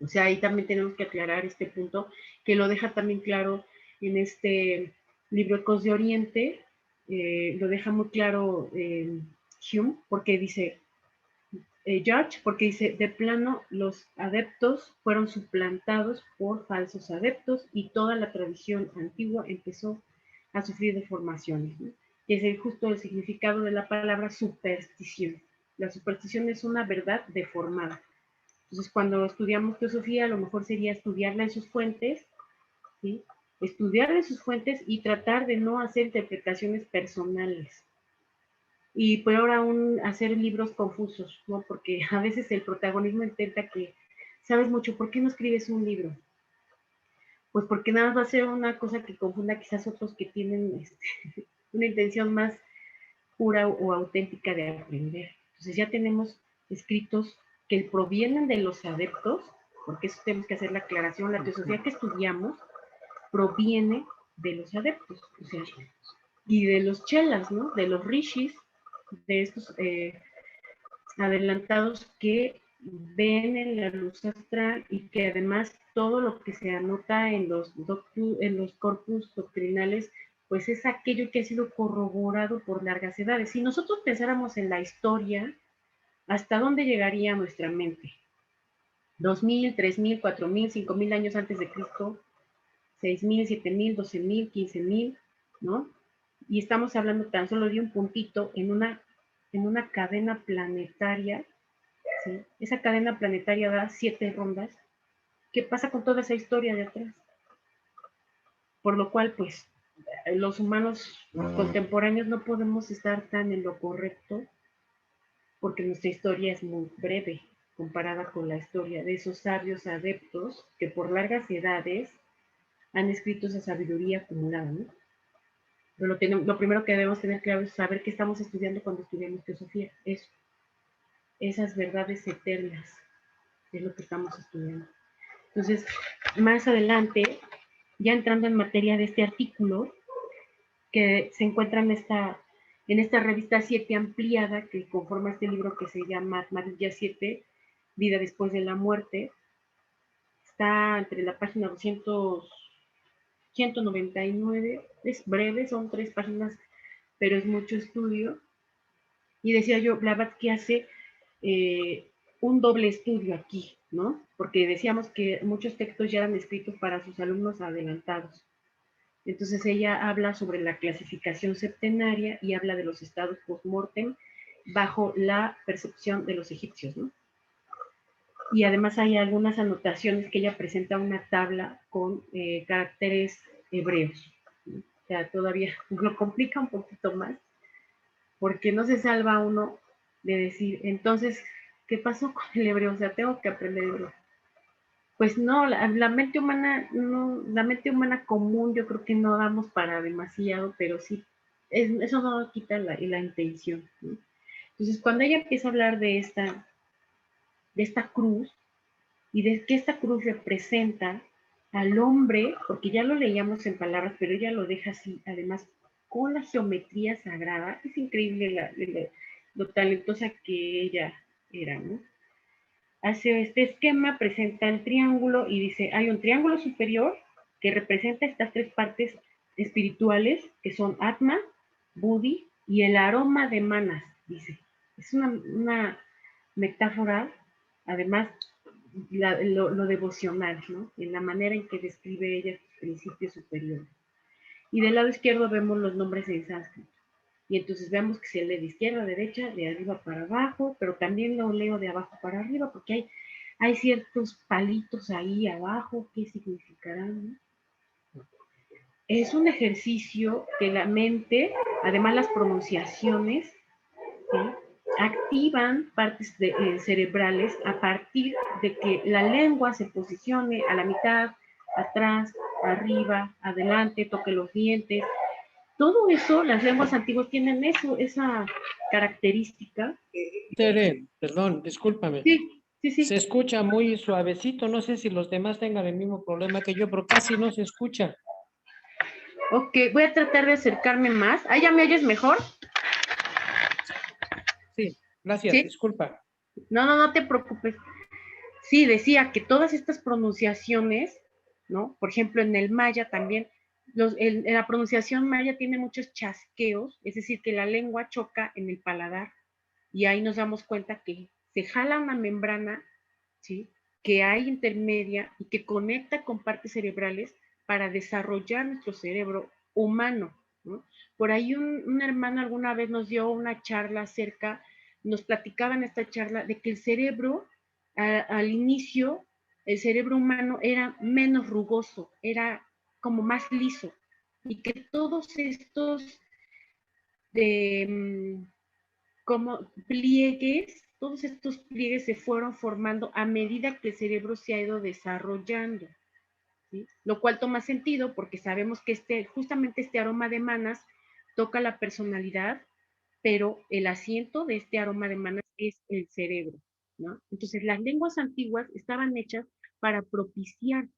O sea, ahí también tenemos que aclarar este punto, que lo deja también claro en este libro Ecos de Oriente, lo deja muy claro Hume, porque dice, George, porque dice, de plano, los adeptos fueron suplantados por falsos adeptos y toda la tradición antigua empezó a sufrir deformaciones, ¿no? Y es justo el significado de la palabra superstición. La superstición es una verdad deformada. Entonces, cuando estudiamos teosofía, a lo mejor sería estudiarla en sus fuentes, ¿sí? Estudiarla en sus fuentes y tratar de no hacer interpretaciones personales. Y peor aún, hacer libros confusos, ¿no? Porque a veces el protagonismo intenta que, sabes mucho, ¿por qué no escribes un libro? Pues porque nada más va a ser una cosa que confunda quizás otros que tienen una intención más pura o auténtica de aprender. Entonces ya tenemos escritos que provienen de los adeptos, porque eso tenemos que hacer la aclaración, la teosofía que estudiamos proviene de los adeptos, o sea, y de los chelas, ¿no? De los rishis, de estos adelantados que ven en la luz astral y que además todo lo que se anota en los corpus doctrinales, pues es aquello que ha sido corroborado por largas edades. Si nosotros pensáramos en la historia, ¿hasta dónde llegaría nuestra mente? 2000, 3000, 4000, 5000 años antes de Cristo, 6000, 7000, 12000, 15000, ¿no? Y estamos hablando tan solo de un puntito en una cadena planetaria, ¿sí? Esa cadena planetaria da 7 rondas. ¿Qué pasa con toda esa historia de atrás? Por lo cual, pues, los humanos contemporáneos no podemos estar tan en lo correcto porque nuestra historia es muy breve comparada con la historia de esos sabios adeptos que por largas edades han escrito esa sabiduría acumulada, ¿no? Pero lo primero que debemos tener claro es saber qué estamos estudiando cuando estudiamos teosofía. Eso, esas verdades eternas es lo que estamos estudiando. Entonces, más adelante, ya entrando en materia de este artículo, que se encuentra en esta revista 7 ampliada, que conforma este libro que se llama Armadilla 7, Vida después de la muerte, está entre la página 200, 199, es breve, son 3 páginas, pero es mucho estudio. Y decía yo, Blavatsky hace un doble estudio aquí, ¿no? Porque decíamos que muchos textos ya eran escritos para sus alumnos adelantados. Entonces ella habla sobre la clasificación septenaria y habla de los estados post-mortem bajo la percepción de los egipcios, ¿no? Y además hay algunas anotaciones que ella presenta una tabla con caracteres hebreos, ¿no? O sea, todavía lo complica un poquito más, porque no se salva uno de decir, entonces, ¿qué pasó con el hebreo? O sea, tengo que aprender hebreo. Pues no, la mente humana, no, la mente humana común yo creo que no damos para demasiado, pero sí, eso no quita la intención, ¿no? Entonces, cuando ella empieza a hablar de esta cruz y de que esta cruz representa al hombre, porque ya lo leíamos en palabras, pero ella lo deja así, además, con la geometría sagrada, es increíble lo talentosa que ella era, ¿no? Hace este esquema, presenta el triángulo y dice, hay un triángulo superior que representa estas 3 partes espirituales, que son Atma, Buddhi y el aroma de Manas, dice. Es una metáfora, además, lo devocional, ¿no? En la manera en que describe ella sus principios superiores. Y del lado izquierdo vemos los nombres en sánscrito. Y entonces vemos que se lee de izquierda a derecha, de arriba para abajo, pero también lo leo de abajo para arriba, porque hay ciertos palitos ahí abajo, ¿qué significarán? Es un ejercicio que la mente, además las pronunciaciones, ¿sí?, activan partes cerebrales a partir de que la lengua se posicione a la mitad, atrás, arriba, adelante, toque los dientes. Todo eso, las lenguas antiguas tienen eso, esa característica. Tere, perdón, discúlpame. Sí, sí, sí. Se escucha muy suavecito, no sé si los demás tengan el mismo problema que yo, pero casi no se escucha. Ok, voy a tratar de acercarme más. ¿Ah, ya me oyes mejor? Sí, gracias, ¿Sí? disculpa. No te preocupes. Sí, decía que todas estas pronunciaciones, ¿no? Por ejemplo, en el maya también, la pronunciación maya tiene muchos chasqueos, es decir, que la lengua choca en el paladar y ahí nos damos cuenta que se jala una membrana, ¿sí?, que hay intermedia y que conecta con partes cerebrales para desarrollar nuestro cerebro humano, ¿no? Por ahí un hermano alguna vez nos dio una charla acerca, nos platicaba en esta charla de que el cerebro, al inicio, el cerebro humano era menos rugoso, era como más liso, y que todos estos como pliegues, todos estos pliegues se fueron formando a medida que el cerebro se ha ido desarrollando, ¿sí? Lo cual toma sentido porque sabemos que justamente este aroma de manas toca la personalidad, pero el asiento de este aroma de manas es el cerebro, ¿no? Entonces las lenguas antiguas estaban hechas para propiciar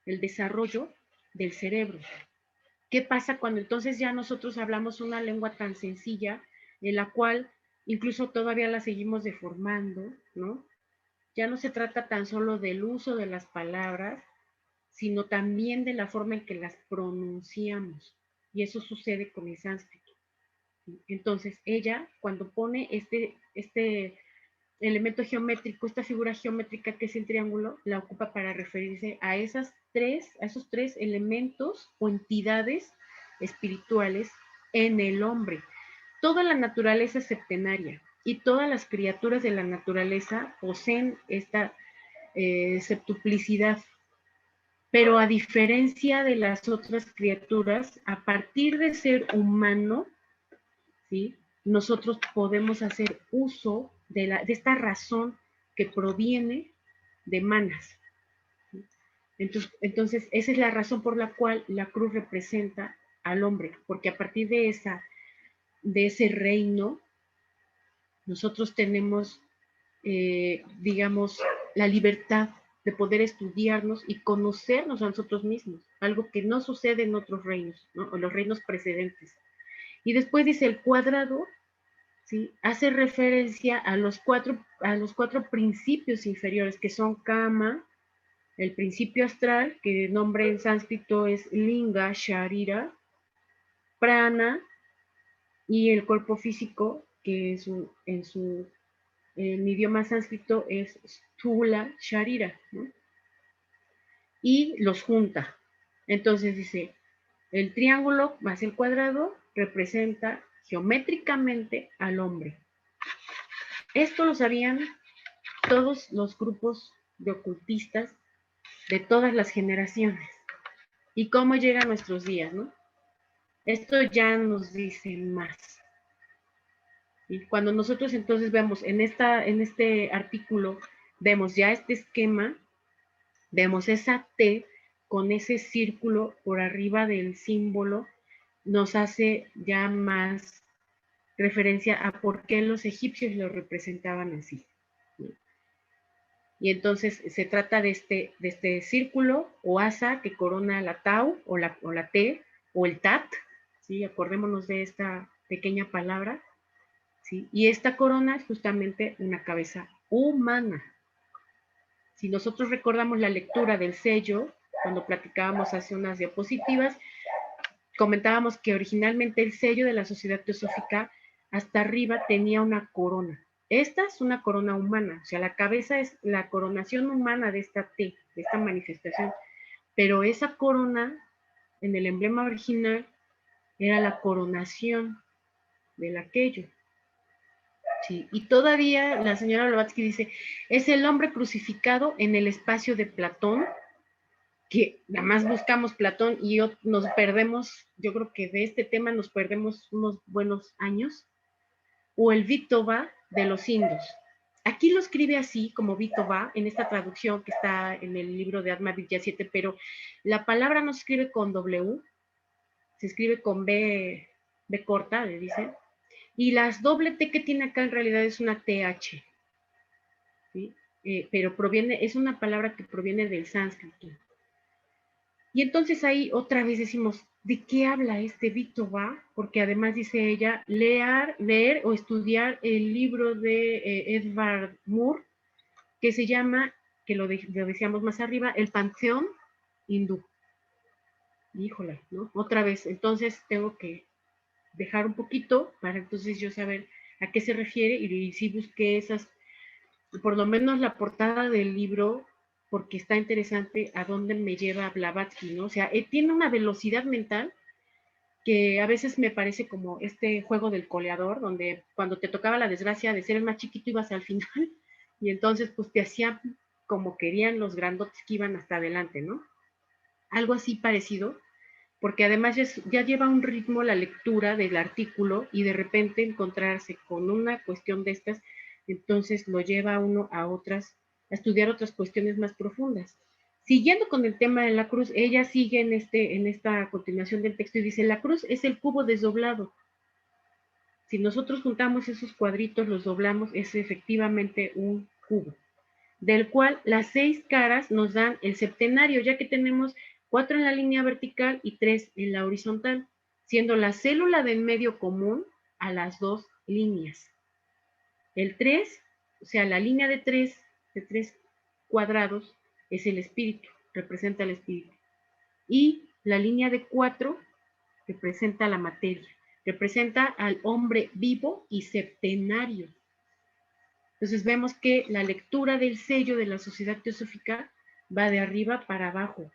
el desarrollo del cerebro. ¿Qué pasa cuando entonces ya nosotros hablamos una lengua tan sencilla en la cual incluso todavía la seguimos deformando, ¿no? Ya no se trata tan solo del uso de las palabras, sino también de la forma en que las pronunciamos. Y eso sucede con el sánscrito. Entonces, ella, cuando pone este elemento geométrico, esta figura geométrica que es el triángulo, la ocupa para referirse a esos tres elementos o entidades espirituales en el hombre. Toda la naturaleza es septenaria y todas las criaturas de la naturaleza poseen esta septuplicidad. Pero a diferencia de las otras criaturas, a partir de ser humano, ¿sí?, nosotros podemos hacer uso de esta razón que proviene de manas. Entonces, esa es la razón por la cual la cruz representa al hombre, porque a partir de ese reino, nosotros tenemos, digamos, la libertad de poder estudiarnos y conocernos a nosotros mismos, algo que no sucede en otros reinos, ¿no?, en los reinos precedentes. Y después dice el cuadrado, ¿sí?, hace referencia a los cuatro principios inferiores, que son Kama, el principio astral, que el nombre en sánscrito es Linga, Sharira, Prana, y el cuerpo físico, que en idioma sánscrito es Stula, Sharira, ¿no?, y los junta. Entonces dice, el triángulo más el cuadrado representa geométricamente al hombre. Esto lo sabían todos los grupos de ocultistas de todas las generaciones. ¿Y cómo llega a nuestros días, no? Esto ya nos dice más. Y cuando nosotros entonces vemos en este artículo, vemos ya este esquema, vemos esa T con ese círculo por arriba del símbolo, nos hace ya más referencia a por qué los egipcios lo representaban así. Y entonces se trata de este círculo o asa que corona la Tau o la T o el Tat, ¿sí? Acordémonos de esta pequeña palabra, ¿sí? Y esta corona es justamente una cabeza humana. Si nosotros recordamos la lectura del sello, cuando platicábamos hace unas diapositivas, comentábamos que originalmente el sello de la Sociedad Teosófica hasta arriba tenía una corona. Esta es una corona humana, o sea, la cabeza es la coronación humana de esta T, de esta manifestación, pero esa corona en el emblema original era la coronación del aquello. Sí, y todavía la señora Blavatsky dice, es el hombre crucificado en el espacio de Platón, que nada más buscamos Platón y nos perdemos, yo creo que de este tema nos perdemos unos buenos años, o el Vitova de los indios. Aquí lo escribe así, como Vitova, en esta traducción que está en el libro de Atma Vidya 7, pero la palabra no se escribe con W, se escribe con B corta, le dicen, y las doble T que tiene acá en realidad es una TH, ¿sí? Pero es una palabra que proviene del sánscrito. Y entonces ahí otra vez decimos, ¿de qué habla este Vitova? Porque además dice ella, leer o estudiar el libro de Edvard Moore, que se llama, que lo decíamos más arriba, El Panteón Hindú. Híjole, ¿no? Otra vez, entonces tengo que dejar un poquito para entonces yo saber a qué se refiere y sí busqué esas, por lo menos la portada del libro, porque está interesante a dónde me lleva Blavatsky, ¿no? O sea, tiene una velocidad mental que a veces me parece como este juego del coleador, donde cuando te tocaba la desgracia de ser el más chiquito ibas al final y entonces pues te hacían como querían los grandotes que iban hasta adelante, ¿no? Algo así parecido, porque además ya lleva un ritmo la lectura del artículo y de repente encontrarse con una cuestión de estas, entonces lo lleva a uno a estudiar otras cuestiones más profundas. Siguiendo con el tema de la cruz, ella sigue en esta continuación del texto y dice, la cruz es el cubo desdoblado. Si nosotros juntamos esos cuadritos, los doblamos, es efectivamente un cubo, del cual las 6 caras nos dan el septenario, ya que tenemos 4 en la línea vertical y 3 en la horizontal, siendo la célula del medio común a las dos líneas. El 3, o sea, la línea de 3 cuadrados, es el espíritu, representa el espíritu. Y la línea de 4 representa la materia, representa al hombre vivo y septenario. Entonces vemos que la lectura del sello de la Sociedad Teosófica va de arriba para abajo,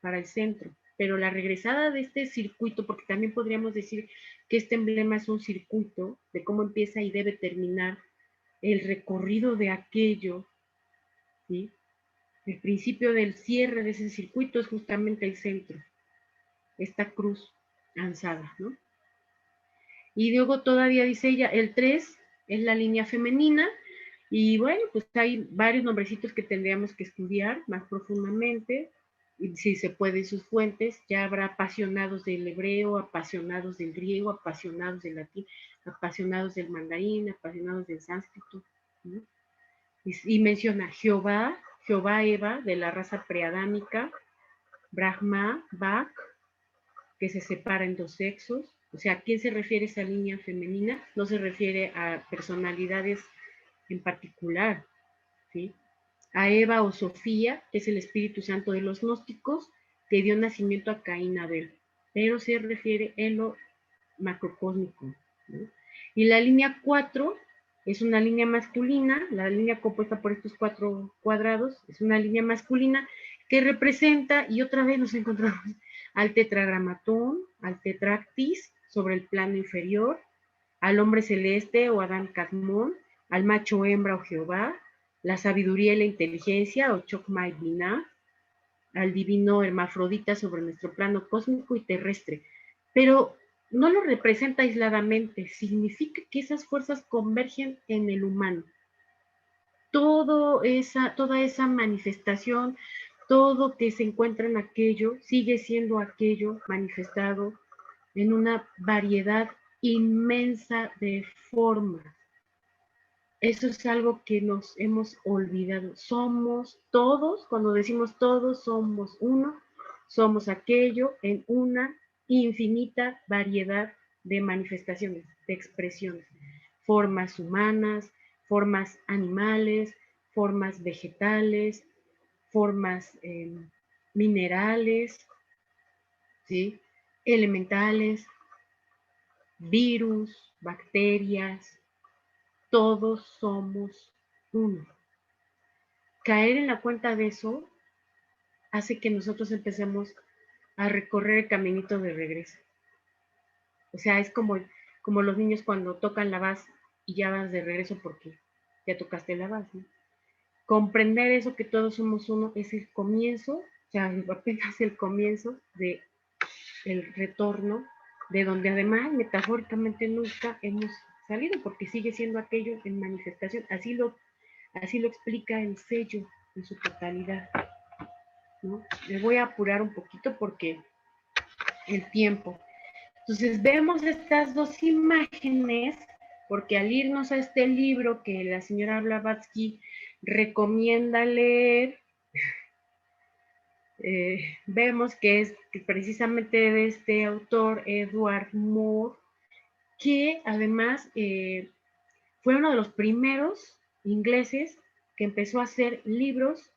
para el centro. Pero la regresada de este circuito, porque también podríamos decir que este emblema es un circuito de cómo empieza y debe terminar el recorrido de aquello, ¿sí? El principio del cierre de ese circuito es justamente el centro, esta cruz lanzada, ¿no? Y luego todavía dice ella, el 3 es la línea femenina, y bueno, pues hay varios nombrecitos que tendríamos que estudiar más profundamente, y si se puede sus fuentes, ya habrá apasionados del hebreo, apasionados del griego, apasionados del latín, apasionados del mandarín, apasionados del sánscrito, ¿no? Y menciona Jehová, Eva, de la raza preadámica, Brahma, Bak, que se separa en dos sexos. O sea, ¿a quién se refiere esa línea femenina? No se refiere a personalidades en particular, ¿sí? A Eva o Sofía, que es el Espíritu Santo de los gnósticos, que dio nacimiento a Caín y Abel, pero se refiere en lo macrocósmico, ¿no? Y la línea 4 es una línea masculina, la línea compuesta por estos 4 cuadrados, es una línea masculina que representa, y otra vez nos encontramos al tetragramatón, al tetractis sobre el plano inferior, al hombre celeste o Adán Kadmon, al macho hembra o Jehová, la sabiduría y la inteligencia o Chokmah Binah, al divino hermafrodita sobre nuestro plano cósmico y terrestre. Pero no lo representa aisladamente, significa que esas fuerzas convergen en el humano. Toda esa manifestación, todo que se encuentra en aquello, sigue siendo aquello manifestado en una variedad inmensa de formas. Eso es algo que nos hemos olvidado. Somos todos, cuando decimos todos, somos uno, somos aquello en una infinita variedad de manifestaciones, de expresiones, formas humanas, formas animales, formas vegetales, formas minerales, ¿sí? Elementales, virus, bacterias, todos somos uno. Caer en la cuenta de eso hace que nosotros empecemos a recorrer el caminito de regreso. O sea, es como los niños cuando tocan la base y ya vas de regreso porque ya tocaste la base, ¿no? Comprender eso que todos somos uno es el comienzo, o sea, apenas el comienzo de el retorno, de donde además metafóricamente nunca hemos salido, porque sigue siendo aquello en manifestación. Así lo explica el sello en su totalidad, ¿no? Me voy a apurar un poquito porque el tiempo. Entonces vemos estas dos imágenes, porque al irnos a este libro que la señora Blavatsky recomienda leer, vemos que es precisamente de este autor, Edward Moore, que además fue uno de los primeros ingleses que empezó a hacer libros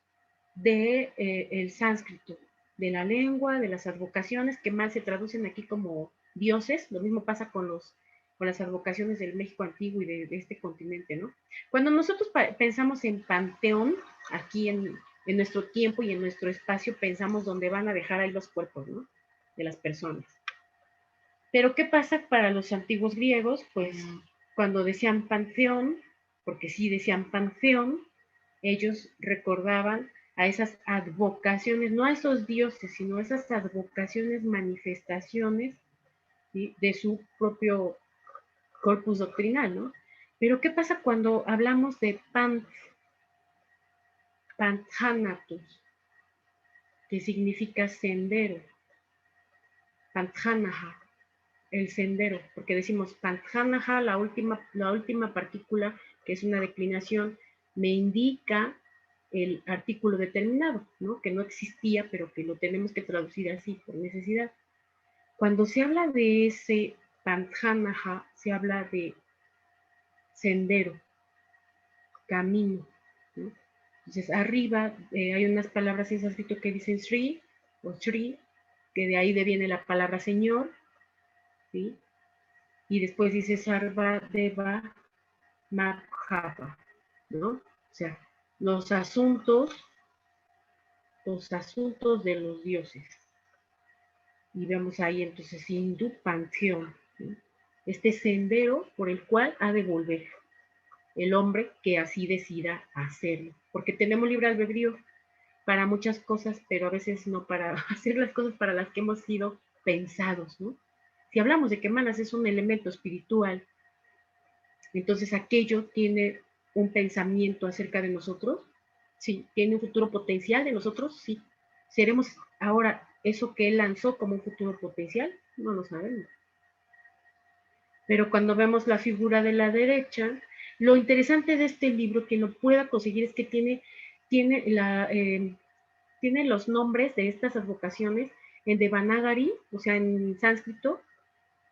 de el sánscrito, de la lengua, de las advocaciones, que más se traducen aquí como dioses. Lo mismo pasa con las advocaciones del México antiguo y de este continente, ¿no? Cuando nosotros pensamos en panteón, aquí en nuestro tiempo y en nuestro espacio, pensamos dónde van a dejar ahí los cuerpos, ¿no? De las personas. Pero ¿qué pasa para los antiguos griegos? Pues cuando decían panteón, porque sí decían panteón, ellos recordaban a esas advocaciones, no a esos dioses, sino a esas advocaciones, manifestaciones, ¿sí? De su propio corpus doctrinal, ¿no? Pero ¿qué pasa cuando hablamos de Panthanatos, que significa sendero? Panthanaha, el sendero, porque decimos Panthanaha, la última partícula, que es una declinación, me indica el artículo determinado, ¿no? Que no existía, pero que lo tenemos que traducir así por necesidad. Cuando se habla de ese Panthanaha, se habla de sendero, camino, ¿no? Entonces, arriba hay unas palabras en sánscrito que dicen Sri o Shri, que de ahí viene la palabra Señor, ¿sí? Y después dice Sarva Deva Madhava, ¿no? O sea, los asuntos de los dioses. Y vemos ahí entonces Hindu panteón, ¿no? Este sendero por el cual ha de volver el hombre que así decida hacerlo. Porque tenemos libre albedrío para muchas cosas, pero a veces no para hacer las cosas para las que hemos sido pensados, ¿no? Si hablamos de que Manas es un elemento espiritual, entonces aquello tiene un pensamiento acerca de nosotros, sí, tiene un futuro potencial de nosotros, sí. ¿Seremos ahora eso que él lanzó como un futuro potencial? No lo sabemos. Pero cuando vemos la figura de la derecha, lo interesante de este libro, que lo pueda conseguir, es que tiene los nombres de estas advocaciones en Devanagari, o sea, en sánscrito,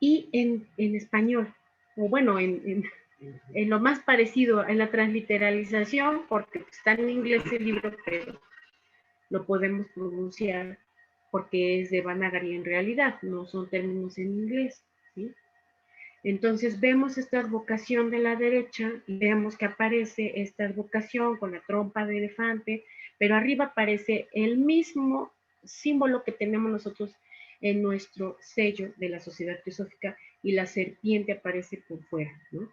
y en español, o bueno, en lo más parecido, en la transliteralización, porque está en inglés el libro, pero lo podemos pronunciar porque es de Devanagari en realidad, no son términos en inglés, ¿sí? Entonces vemos esta advocación de la derecha y vemos que aparece esta advocación con la trompa de elefante, pero arriba aparece el mismo símbolo que tenemos nosotros en nuestro sello de la Sociedad Teosófica y la serpiente aparece por fuera, ¿no?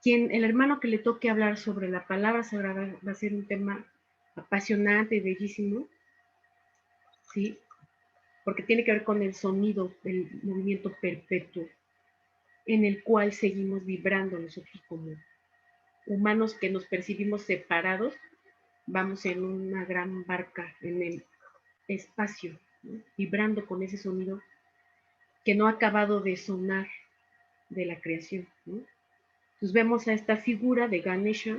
El hermano que le toque hablar sobre la palabra sagrada va a ser un tema apasionante y bellísimo, ¿sí? Porque tiene que ver con el sonido, el movimiento perpetuo en el cual seguimos vibrando nosotros como humanos que nos percibimos separados, vamos en una gran barca en el espacio, ¿no? Vibrando con ese sonido que no ha acabado de sonar de la creación, ¿no? Entonces vemos a esta figura de Ganesha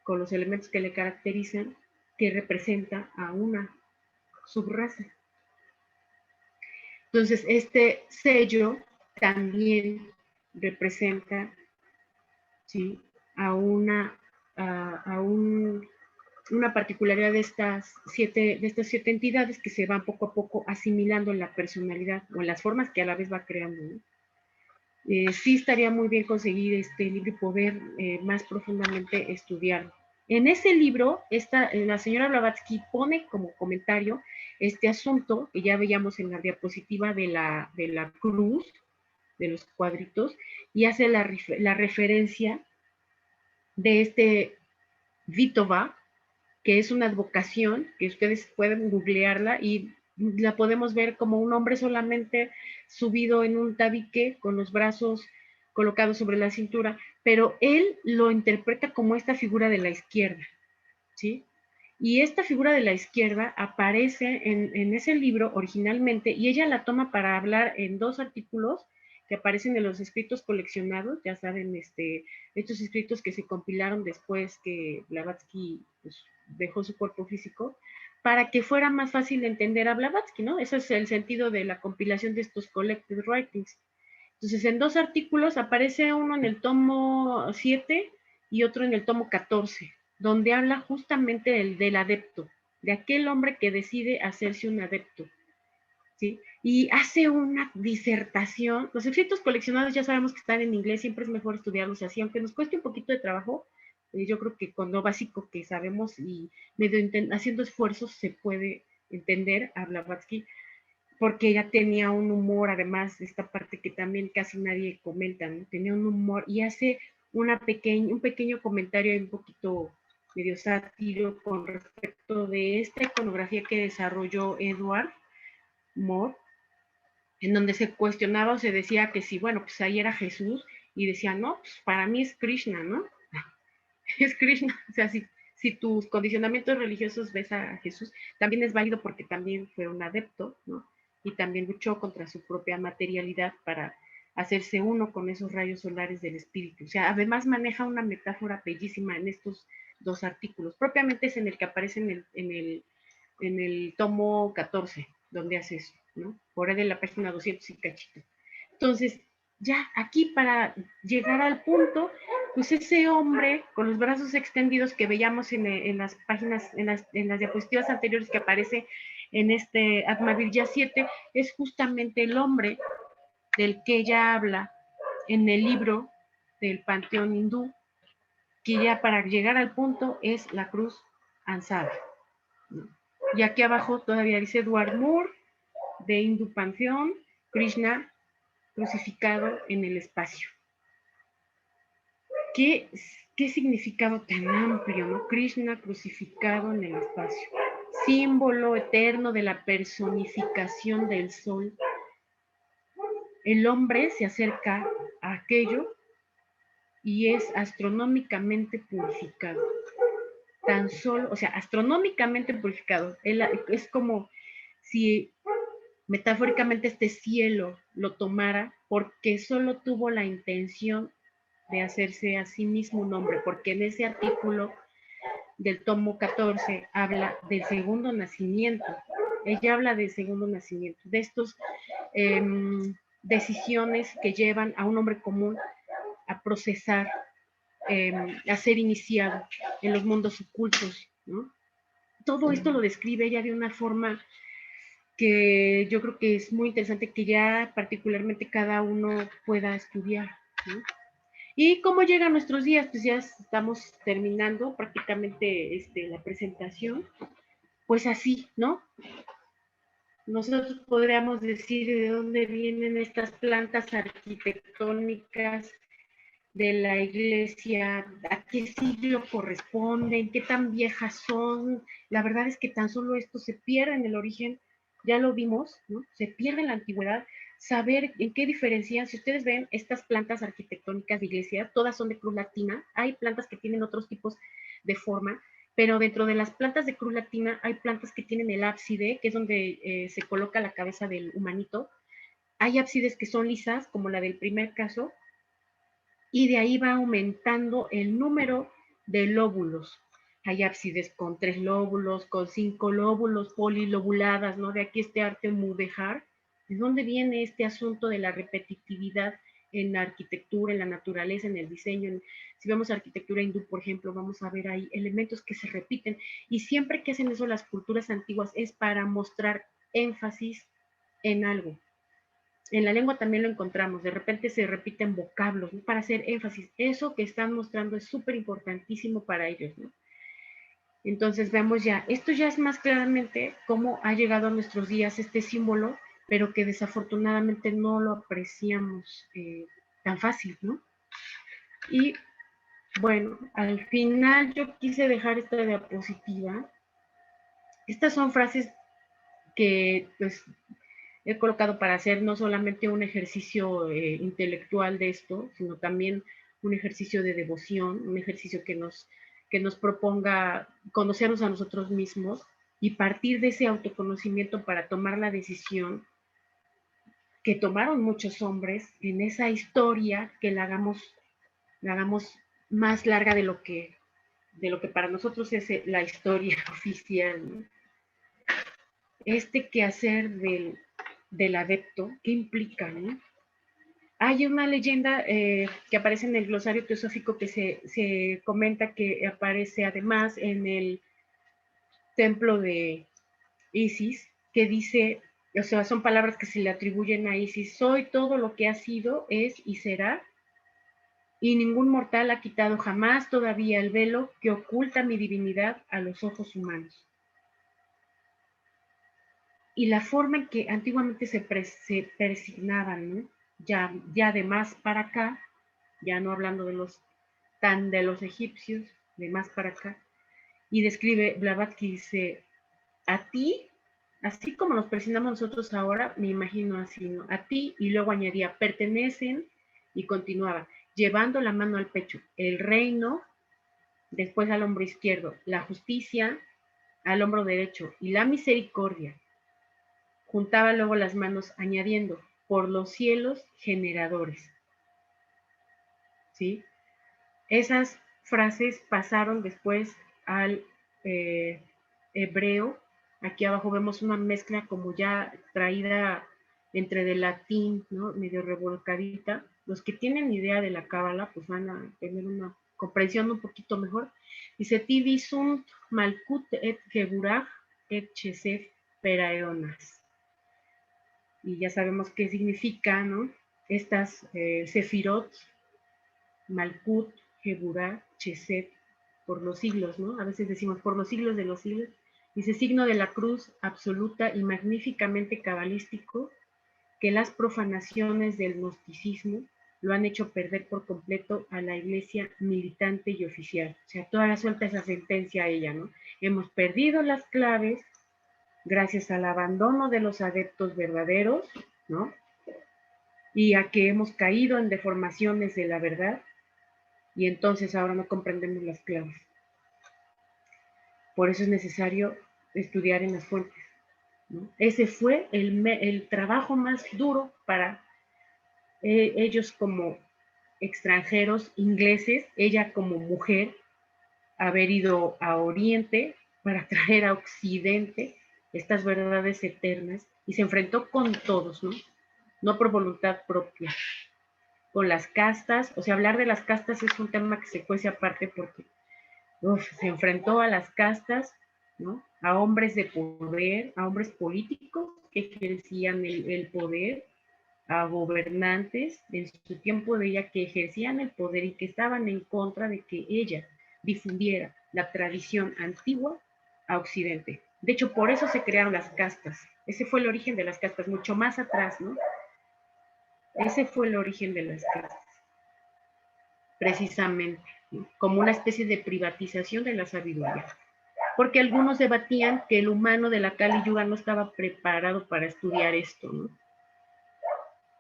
con los elementos que le caracterizan, que representa a una subraza. Entonces este sello también representa, ¿sí?, a una particularidad de estas siete entidades que se van poco a poco asimilando en la personalidad o en las formas que a la vez va creando, ¿no? Sí estaría muy bien conseguir este libro y poder más profundamente estudiarlo. En ese libro, la señora Blavatsky pone como comentario este asunto que ya veíamos en la diapositiva de la cruz, de los cuadritos, y hace la referencia de este Vitova, que es una advocación, que ustedes pueden googlearla y la podemos ver como un hombre solamente subido en un tabique con los brazos colocados sobre la cintura, pero él lo interpreta como esta figura de la izquierda, ¿sí? Y esta figura de la izquierda aparece en ese libro originalmente y ella la toma para hablar en 2 artículos que aparecen en los escritos coleccionados, ya saben, estos escritos que se compilaron después que Blavatsky pues, dejó su cuerpo físico, para que fuera más fácil de entender a Blavatsky, ¿no? Ese es el sentido de la compilación de estos collected writings. Entonces, en 2 artículos aparece uno en el tomo 7 y otro en el tomo 14, donde habla justamente del adepto, de aquel hombre que decide hacerse un adepto, ¿sí? Y hace una disertación. Los escritos coleccionados ya sabemos que están en inglés, siempre es mejor estudiarlos así, aunque nos cueste un poquito de trabajo. Yo creo que con lo básico que sabemos y medio haciendo esfuerzos se puede entender a Blavatsky, porque ella tenía un humor, además de esta parte que también casi nadie comenta, ¿no? Tenía un humor y hace un pequeño comentario un poquito medio sátiro con respecto de esta iconografía que desarrolló Edward Moore, en donde se cuestionaba o se decía que si, bueno, pues ahí era Jesús, y decía, no, pues para mí es Krishna, ¿no? Es Krishna, o sea, si tus condicionamientos religiosos ves a Jesús, también es válido porque también fue un adepto, ¿no? Y también luchó contra su propia materialidad para hacerse uno con esos rayos solares del espíritu. O sea, además maneja una metáfora bellísima en estos dos artículos. Propiamente es en el que aparece en el tomo 14, donde hace eso, ¿no? Por ahí de la página 200 y cachito. Entonces, ya aquí para llegar al punto, pues ese hombre con los brazos extendidos que veíamos en las páginas, en las diapositivas anteriores que aparece en este Atmavirya 7, es justamente el hombre del que ella habla en el libro del panteón hindú, que ya para llegar al punto es la cruz ansada. Y aquí abajo todavía dice Edward Moore, de Hindu Panteón, Krishna crucificado en el espacio. ¿Qué, qué significado tan amplio, ¿no? Krishna crucificado en el espacio. Símbolo eterno de la personificación del sol. El hombre se acerca a aquello y es astronómicamente purificado. Tan solo, o sea, astronómicamente purificado. Es como si metafóricamente este cielo lo tomara porque solo tuvo la intención de hacerse a sí mismo un hombre, porque en ese artículo del tomo 14 habla del segundo nacimiento. Ella habla del segundo nacimiento, de estos decisiones que llevan a un hombre común a procesar, a ser iniciado en los mundos ocultos, ¿no? Todo esto lo describe ella de una forma que yo creo que es muy interesante que ya particularmente cada uno pueda estudiar, ¿no? ¿Y cómo llegan nuestros días? Pues ya estamos terminando prácticamente la presentación. Pues así, ¿no? Nosotros podríamos decir de dónde vienen estas plantas arquitectónicas de la iglesia, a qué siglo corresponden, qué tan viejas son. La verdad es que tan solo esto se pierde en el origen, ya lo vimos, ¿no? Se pierde en la antigüedad. Saber en qué diferencian, si ustedes ven estas plantas arquitectónicas de iglesia, todas son de cruz latina, hay plantas que tienen otros tipos de forma, pero dentro de las plantas de cruz latina hay plantas que tienen el ábside, que es donde se coloca la cabeza del humanito. Hay ábsides que son lisas, como la del primer caso, y de ahí va aumentando el número de lóbulos. Hay ábsides con 3 lóbulos, con 5 lóbulos, polilobuladas, ¿no? De aquí este arte mudéjar. ¿De dónde viene este asunto de la repetitividad en la arquitectura, en la naturaleza, en el diseño? Si vemos arquitectura hindú, por ejemplo, vamos a ver ahí elementos que se repiten. Y siempre que hacen eso las culturas antiguas es para mostrar énfasis en algo. En la lengua también lo encontramos, de repente se repiten vocablos, ¿no? Para hacer énfasis. Eso que están mostrando es súper importantísimo para ellos, ¿no? Entonces vemos ya, esto ya es más claramente cómo ha llegado a nuestros días este símbolo, pero que desafortunadamente no lo apreciamos tan fácil, ¿no? Y bueno, al final yo quise dejar esta diapositiva. Estas son frases que pues he colocado para hacer no solamente un ejercicio intelectual de esto, sino también un ejercicio de devoción, un ejercicio que nos proponga conocernos a nosotros mismos y partir de ese autoconocimiento para tomar la decisión que tomaron muchos hombres en esa historia, que la hagamos más larga de lo que para nosotros es la historia oficial, ¿no? Este quehacer del adepto, ¿qué implica, no? Hay una leyenda que aparece en el glosario teosófico que se comenta que aparece además en el templo de Isis, que dice, o sea, son palabras que se le atribuyen a Isis: soy todo lo que ha sido, es y será, y ningún mortal ha quitado jamás todavía el velo que oculta mi divinidad a los ojos humanos. Y la forma en que antiguamente se persignaban, ¿no? Ya de más para acá, ya no hablando de los egipcios, de más para acá, y describe Blavatsky, dice, a ti, así como nos persignamos nosotros ahora, me imagino así, ¿no? A ti, y luego añadía, pertenecen, y continuaba, llevando la mano al pecho, el reino, después al hombro izquierdo, la justicia al hombro derecho, y la misericordia. Juntaba luego las manos añadiendo, por los cielos generadores. ¿Sí? Esas frases pasaron después al hebreo. Aquí abajo vemos una mezcla como ya traída entre del latín, ¿no? Medio revolcadita. Los que tienen idea de la cábala pues van a tener una comprensión un poquito mejor. Dice, Tibi sunt malkut et geburah et chesef peraeonas. Y ya sabemos qué significa, ¿no? Estas sefirot, Malkut, Geburah, Chesed, por los siglos, ¿no? A veces decimos por los siglos de los siglos. Dice, signo de la cruz absoluta y magníficamente cabalístico que las profanaciones del gnosticismo lo han hecho perder por completo a la iglesia militante y oficial. O sea, todavía suelta esa sentencia a ella, ¿no? Hemos perdido las claves gracias al abandono de los adeptos verdaderos, ¿no? Y a que hemos caído en deformaciones de la verdad, y entonces ahora no comprendemos las claves. Por eso es necesario estudiar en las fuentes, ¿no? Ese fue el trabajo más duro para ellos como extranjeros ingleses, ella como mujer, haber ido a Oriente para traer a Occidente estas verdades eternas, y se enfrentó con todos, ¿no? No por voluntad propia. Con las castas, o sea, hablar de las castas es un tema que se cuece aparte porque se enfrentó a las castas, ¿no? A hombres de poder, a hombres políticos que ejercían el poder, a gobernantes en su tiempo de ella que ejercían el poder y que estaban en contra de que ella difundiera la tradición antigua a Occidente. De hecho, por eso se crearon las castas. Ese fue el origen de las castas, mucho más atrás, ¿no? Ese fue el origen de las castas, precisamente, ¿no? Como una especie de privatización de la sabiduría. Porque algunos debatían que el humano de la Kali Yuga no estaba preparado para estudiar esto, ¿no?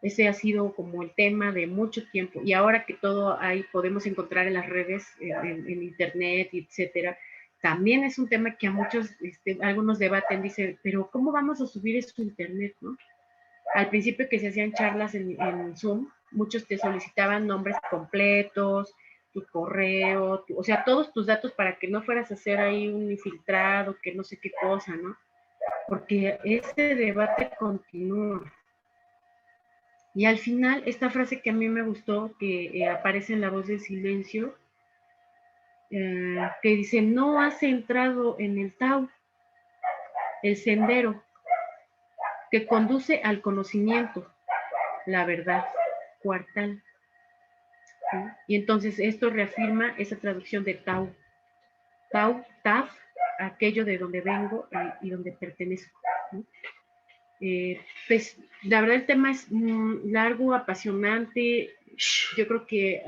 Ese ha sido como el tema de mucho tiempo. Y ahora que todo hay, podemos encontrar en las redes, en internet, etcétera, también es un tema que a muchos, algunos debaten, dicen, pero ¿cómo vamos a subir eso a internet, no? Al principio que se hacían charlas en Zoom, muchos te solicitaban nombres completos, tu correo, o sea, todos tus datos para que no fueras a hacer ahí un infiltrado, que no sé qué cosa, ¿no? Porque ese debate continúa. Y al final, esta frase que a mí me gustó, que aparece en La Voz del Silencio, que dice, no has entrado en el Tao, el sendero que conduce al conocimiento, la verdad, cuartal. ¿Sí? Y entonces esto reafirma esa traducción de Tao. Tao, Taf, aquello de donde vengo y donde pertenezco, ¿sí? Pues la verdad el tema es largo, apasionante. Yo creo que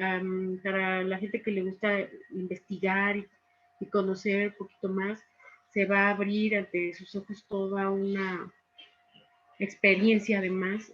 para la gente que le gusta investigar y conocer un poquito más, se va a abrir ante sus ojos toda una experiencia además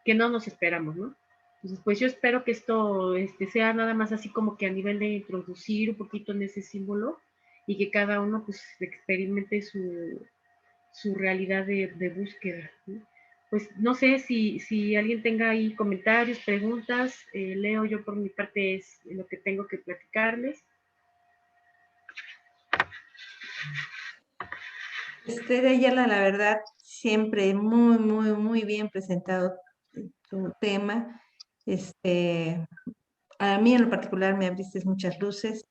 que no nos esperamos, ¿no? Entonces, pues yo espero que esto sea nada más así como que a nivel de introducir un poquito en ese símbolo y que cada uno pues experimente su realidad de búsqueda, ¿no? Pues no sé si alguien tenga ahí comentarios, preguntas, Leo, yo por mi parte es lo que tengo que platicarles. Tere Ayala, la verdad, siempre muy, muy, muy bien presentado tu tema. A mí en lo particular me abriste muchas luces.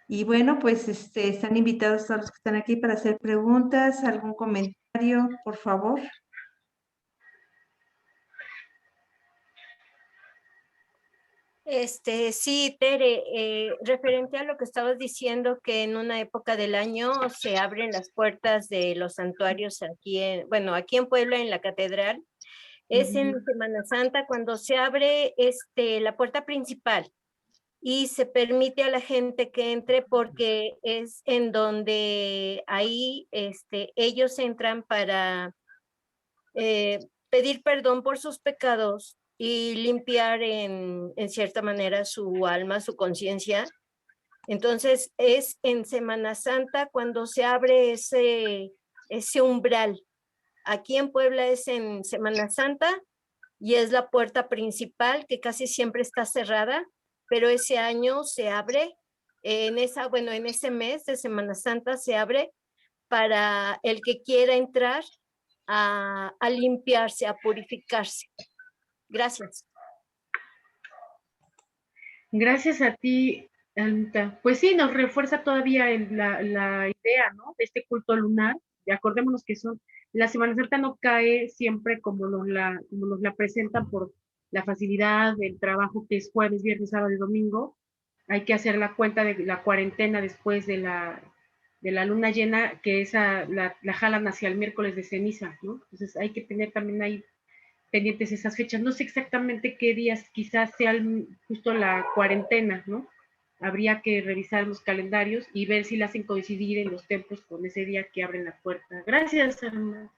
Y bueno, pues están invitados todos los que están aquí para hacer preguntas, algún comentario, por favor. Sí, Tere, referente a lo que estabas diciendo, que en una época del año se abren las puertas de los santuarios aquí aquí en Puebla, en la catedral, es en Semana Santa cuando se abre la puerta principal y se permite a la gente que entre porque es en donde ahí ellos entran para pedir perdón por sus pecados y limpiar en cierta manera su alma, su conciencia. Entonces es en Semana Santa cuando se abre ese umbral Aquí en Puebla es en Semana Santa y es la puerta principal que casi siempre está cerrada, pero ese año se abre, en ese mes de Semana Santa se abre para el que quiera entrar a limpiarse, a purificarse. Gracias. Gracias a ti, Anita. Pues sí, nos refuerza todavía la idea, ¿no? De este culto lunar. Y acordémonos que la Semana Santa no cae siempre como como nos la presentan por la facilidad del trabajo que es jueves, viernes, sábado y domingo. Hay que hacer la cuenta de la cuarentena después de la luna llena, que la jalan hacia el miércoles de ceniza, ¿no? Entonces hay que tener también ahí pendientes esas fechas. No sé exactamente qué días, quizás sea justo la cuarentena, ¿no? Habría que revisar los calendarios y ver si la hacen coincidir en los templos con ese día que abren la puerta. Gracias, Alma.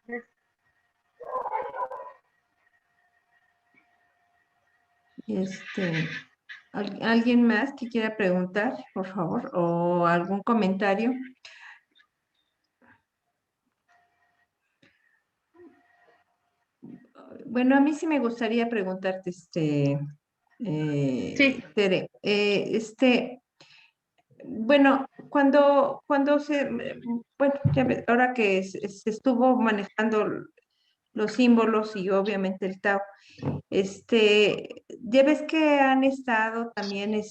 ¿Alguien más que quiera preguntar, por favor, o algún comentario? Bueno, a mí sí me gustaría preguntarte, Sí, Tere, bueno, bueno, ahora que se estuvo manejando los símbolos y obviamente el Tao, ya ves que han estado también,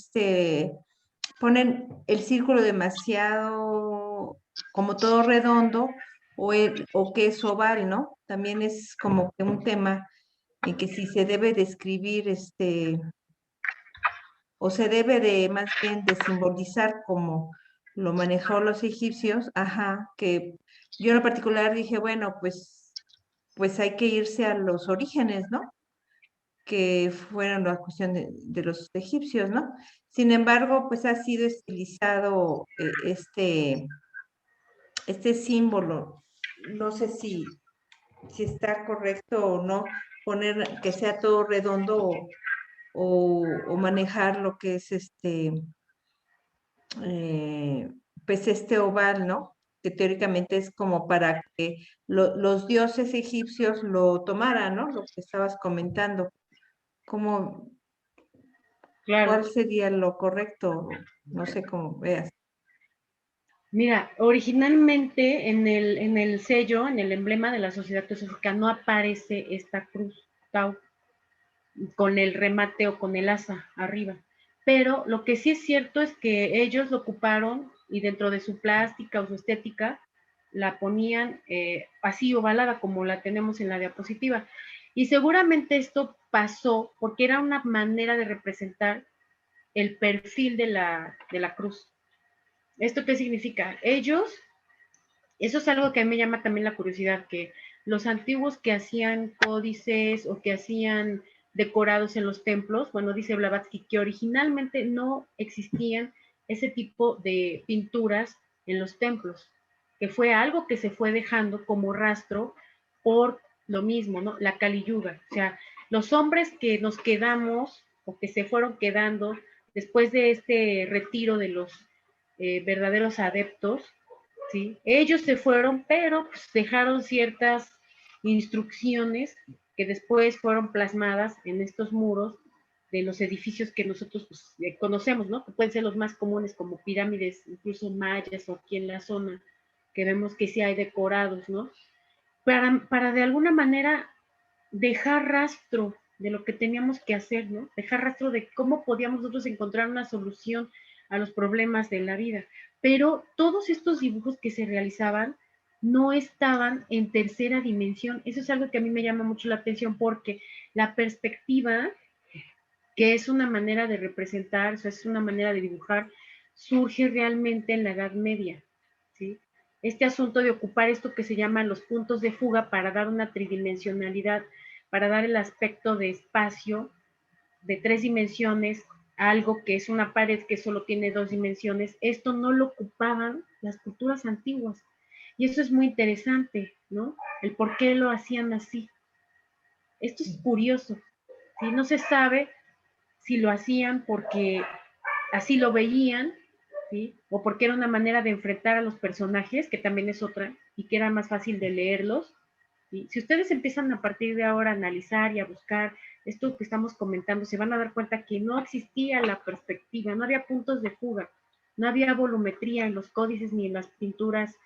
ponen el círculo demasiado, como todo redondo, o que es oval, ¿no? También es como que un tema en que si se debe describir, o se debe de más bien de simbolizar como lo manejó los egipcios, ajá, que yo en lo particular dije, bueno, pues hay que irse a los orígenes, ¿no? Que fueron la cuestión de los egipcios, ¿no? Sin embargo, pues ha sido estilizado este símbolo. No sé si está correcto o no poner que sea todo redondo o manejar lo que es eh, pues este oval, ¿no? Que teóricamente es como para que los dioses egipcios lo tomaran, ¿no? Lo que estabas comentando. ¿Cómo, claro. cuál sería lo correcto? No sé cómo veas. Mira, originalmente en el sello, en el emblema de la Sociedad Teosófica, no aparece esta cruz Tau con el remate o con el asa arriba. Pero lo que sí es cierto es que ellos lo ocuparon y dentro de su plástica o su estética la ponían así ovalada como la tenemos en la diapositiva. Y seguramente esto pasó porque era una manera de representar el perfil de la cruz. ¿Esto qué significa? Eso es algo que a mí me llama también la curiosidad, que los antiguos que hacían códices o que hacían decorados en los templos, bueno, dice Blavatsky que originalmente no existían ese tipo de pinturas en los templos, que fue algo que se fue dejando como rastro por lo mismo, ¿no? La Kali Yuga. O sea, los hombres que nos quedamos o que se fueron quedando después de este retiro de los verdaderos adeptos, ¿sí? Ellos se fueron, pero pues, dejaron ciertas instrucciones que después fueron plasmadas en estos muros de los edificios que nosotros pues, conocemos, ¿no? Que pueden ser los más comunes como pirámides, incluso mayas o aquí en la zona, que vemos que sí hay decorados, ¿no? Para de alguna manera dejar rastro de lo que teníamos que hacer, ¿no? Dejar rastro de cómo podíamos nosotros encontrar una solución a los problemas de la vida. Pero todos estos dibujos que se realizaban no estaban en tercera dimensión. Eso es algo que a mí me llama mucho la atención porque la perspectiva, que es una manera de representar, o sea, es una manera de dibujar, surge realmente en la Edad Media, ¿sí? Este asunto de ocupar esto que se llaman los puntos de fuga para dar una tridimensionalidad, para dar el aspecto de espacio de 3 dimensiones, algo que es una pared que solo tiene 2 dimensiones, esto no lo ocupaban las culturas antiguas. Y eso es muy interesante, ¿no? El por qué lo hacían así. Esto es curioso, ¿sí? No se sabe si lo hacían porque así lo veían, ¿sí? O porque era una manera de enfrentar a los personajes, que también es otra, y que era más fácil de leerlos, ¿sí? Si ustedes empiezan a partir de ahora a analizar y a buscar esto que estamos comentando, se van a dar cuenta que no existía la perspectiva, no había puntos de fuga, no había volumetría en los códices ni en las pinturas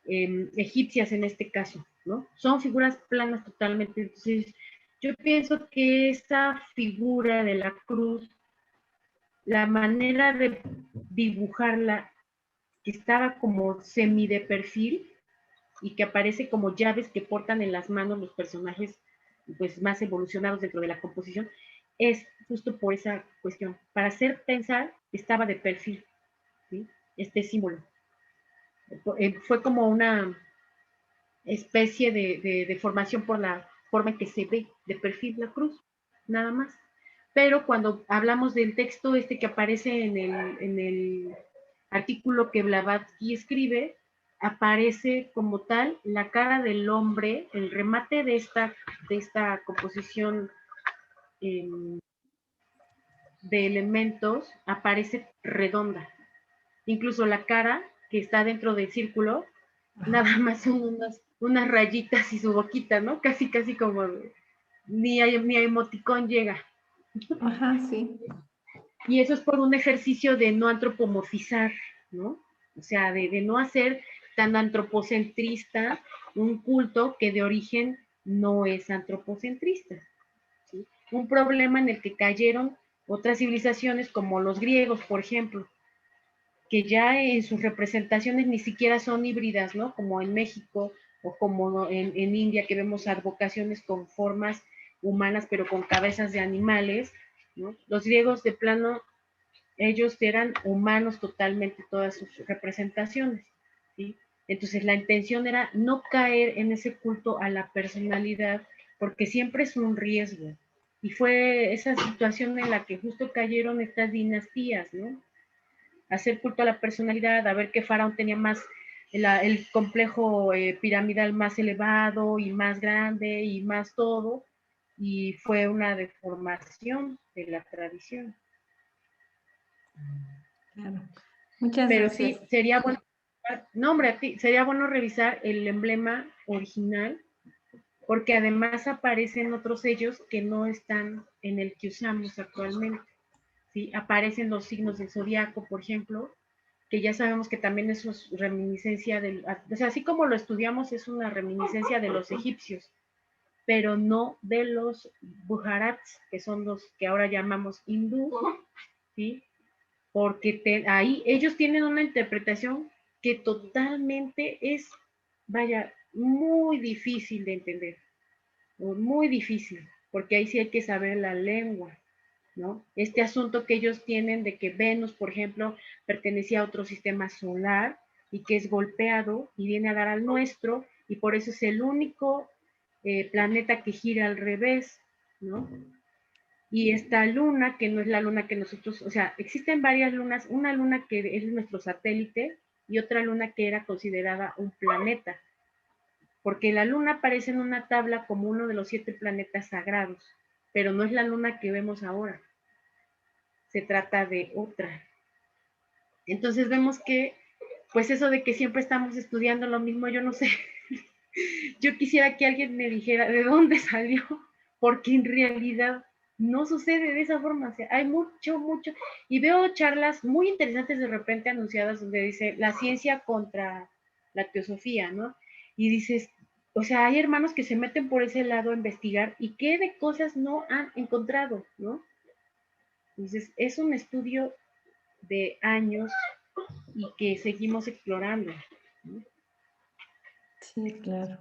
egipcias en este caso, ¿no? Son figuras planas totalmente. Entonces, yo pienso que esa figura de la cruz, la manera de dibujarla, que estaba como semi de perfil y que aparece como llaves que portan en las manos los personajes pues más evolucionados dentro de la composición, es justo por esa cuestión, para hacer pensar que estaba de perfil, ¿sí? Este símbolo. Fue como una especie de formación por la forma en que se ve de perfil la cruz, nada más. Pero cuando hablamos del texto este que aparece en el artículo que Blavatsky escribe, aparece como tal la cara del hombre, el remate de esta composición de elementos aparece redonda. Incluso la cara que está dentro del círculo, nada más son unas rayitas y su boquita, ¿no? Casi, casi como ni a emoticón llega. Ajá, sí. Y eso es por un ejercicio de no antropomorfizar, ¿no? O sea, de no hacer tan antropocentrista un culto que de origen no es antropocentrista, ¿sí? Un problema en el que cayeron otras civilizaciones como los griegos, por ejemplo, que ya en sus representaciones ni siquiera son híbridas, ¿no? Como en México o como en India, que vemos advocaciones con formas humanas, pero con cabezas de animales, ¿no? Los griegos de plano, ellos eran humanos totalmente, todas sus representaciones, ¿sí? Entonces la intención era no caer en ese culto a la personalidad, porque siempre es un riesgo. Y fue esa situación en la que justo cayeron estas dinastías, ¿no? Hacer culto a la personalidad, a ver qué faraón tenía más el complejo piramidal más elevado y más grande y más todo, y fue una deformación de la tradición. Claro. Muchas Pero gracias. sí, sería bueno, no hombre, sería bueno revisar el emblema original, porque además aparecen otros sellos que no están en el que usamos actualmente. ¿Sí? Aparecen los signos del zodiaco, por ejemplo, que ya sabemos que también eso es reminiscencia del, o sea, así como lo estudiamos, es una reminiscencia de los egipcios, pero no de los bujarats, que son los que ahora llamamos hindú, ¿sí? Porque ahí ellos tienen una interpretación que totalmente es, vaya, muy difícil de entender, muy difícil, porque ahí sí hay que saber la lengua, ¿no? Este asunto que ellos tienen de que Venus, por ejemplo, pertenecía a otro sistema solar y que es golpeado y viene a dar al nuestro, y por eso es el único planeta que gira al revés, ¿no? Y esta luna, que no es la luna que nosotros, o sea, existen varias lunas, una luna que es nuestro satélite y otra luna que era considerada un planeta, porque la luna aparece en una tabla como uno de los 7 planetas sagrados, pero no es la luna que vemos ahora, se trata de otra. Entonces vemos que, pues eso de que siempre estamos estudiando lo mismo, yo no sé, yo quisiera que alguien me dijera de dónde salió, porque en realidad no sucede de esa forma, o sea, hay mucho, y veo charlas muy interesantes de repente anunciadas donde dice la ciencia contra la teosofía, ¿no? Y dices, o sea, hay hermanos que se meten por ese lado a investigar y qué de cosas no han encontrado, ¿no? Entonces, es un estudio de años y que seguimos explorando, ¿no? Sí, claro.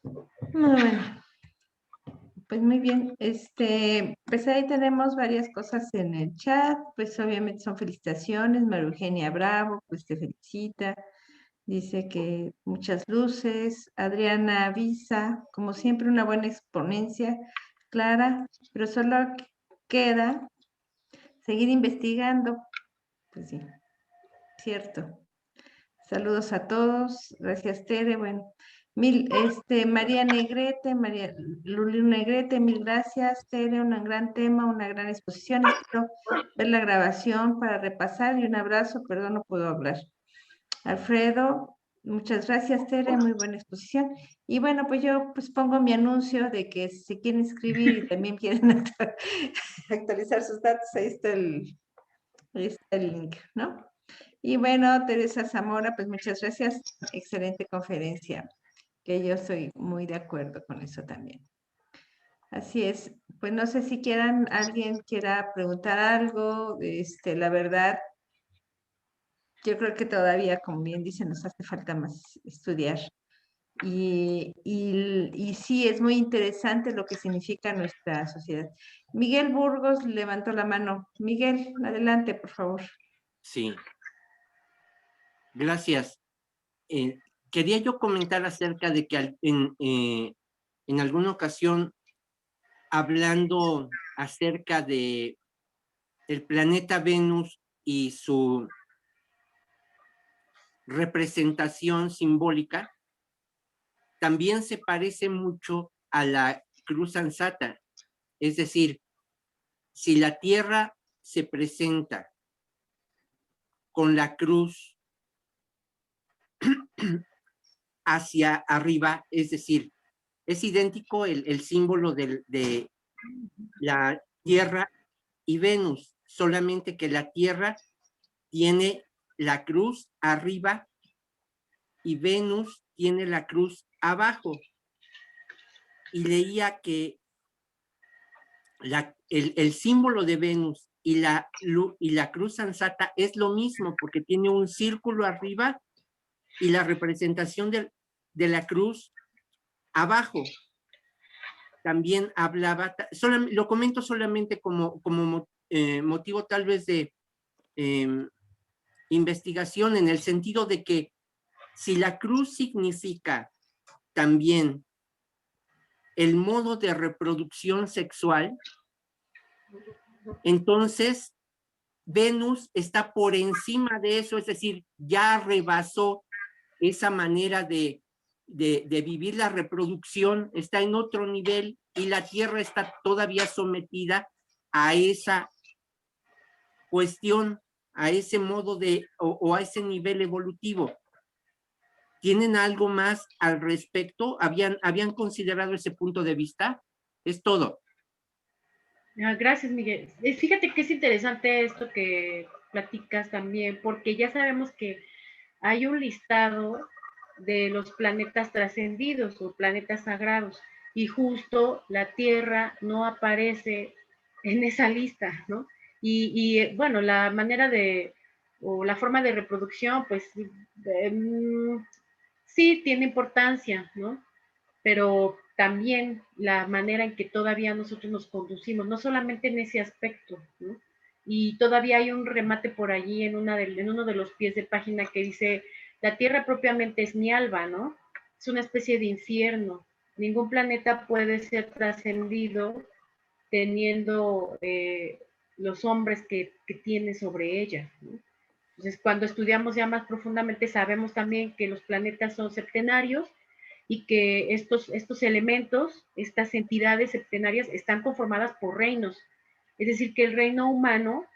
Bueno, pues muy bien. Pues ahí tenemos varias cosas en el chat. Pues obviamente son felicitaciones. María Eugenia Bravo, pues te felicita. Dice que muchas luces. Adriana Visa, como siempre, una buena exponencia, Clara, pero solo queda seguir investigando. Pues sí, cierto. Saludos a todos. Gracias, Tere. Bueno, María Negrete, María Luli Negrete, mil gracias, Tere. Un gran tema, una gran exposición. Espero ver la grabación para repasar y un abrazo. Perdón, no puedo hablar. Alfredo, Muchas gracias, Tere, muy buena exposición. Y bueno, pues yo pues pongo mi anuncio de que si quieren escribir y también quieren actualizar sus datos, ahí está el link, ¿no? Y bueno, Teresa Zamora, pues muchas gracias. Excelente conferencia, que yo soy muy de acuerdo con eso también. Así es. Pues no sé si alguien quiera preguntar algo. La verdad, yo creo que todavía, como bien dice, nos hace falta más estudiar. Y sí, es muy interesante lo que significa nuestra sociedad. Miguel Burgos levantó la mano. Miguel, adelante, por favor. Sí, gracias. Quería yo comentar acerca de que en alguna ocasión, hablando acerca del planeta Venus y su representación simbólica, también se parece mucho a la cruz ansata. Es decir, si la Tierra se presenta con la cruz hacia arriba, es decir, es idéntico el símbolo de la Tierra y Venus, solamente que la Tierra tiene la cruz arriba y Venus tiene la cruz abajo. Y leía que el símbolo de Venus y la cruz ansata es lo mismo, porque tiene un círculo arriba y la representación de la cruz abajo. También hablaba, lo comento solamente como motivo tal vez de investigación, en el sentido de que si la cruz significa también el modo de reproducción sexual, entonces Venus está por encima de eso, es decir, ya rebasó esa manera de vivir la reproducción, está en otro nivel y la Tierra está todavía sometida a esa cuestión, a ese modo o a ese nivel evolutivo. ¿Tienen algo más al respecto? ¿Habían considerado ese punto de vista? Es todo. Gracias, Miguel. Fíjate que es interesante esto que platicas también, porque ya sabemos que hay un listado de los planetas trascendidos o planetas sagrados, y justo la Tierra no aparece en esa lista, ¿no? Bueno, la manera o la forma de reproducción, pues sí tiene importancia, ¿no? Pero también la manera en que todavía nosotros nos conducimos, no solamente en ese aspecto, ¿no? Y todavía hay un remate por allí en uno de los pies de página que dice, la Tierra propiamente es mi alba, ¿no? Es una especie de infierno. Ningún planeta puede ser trascendido teniendo los hombres que tiene sobre ella, ¿no? Entonces, cuando estudiamos ya más profundamente, sabemos también que los planetas son septenarios y que estos elementos, estas entidades septenarias, están conformadas por reinos. Es decir, que el reino humano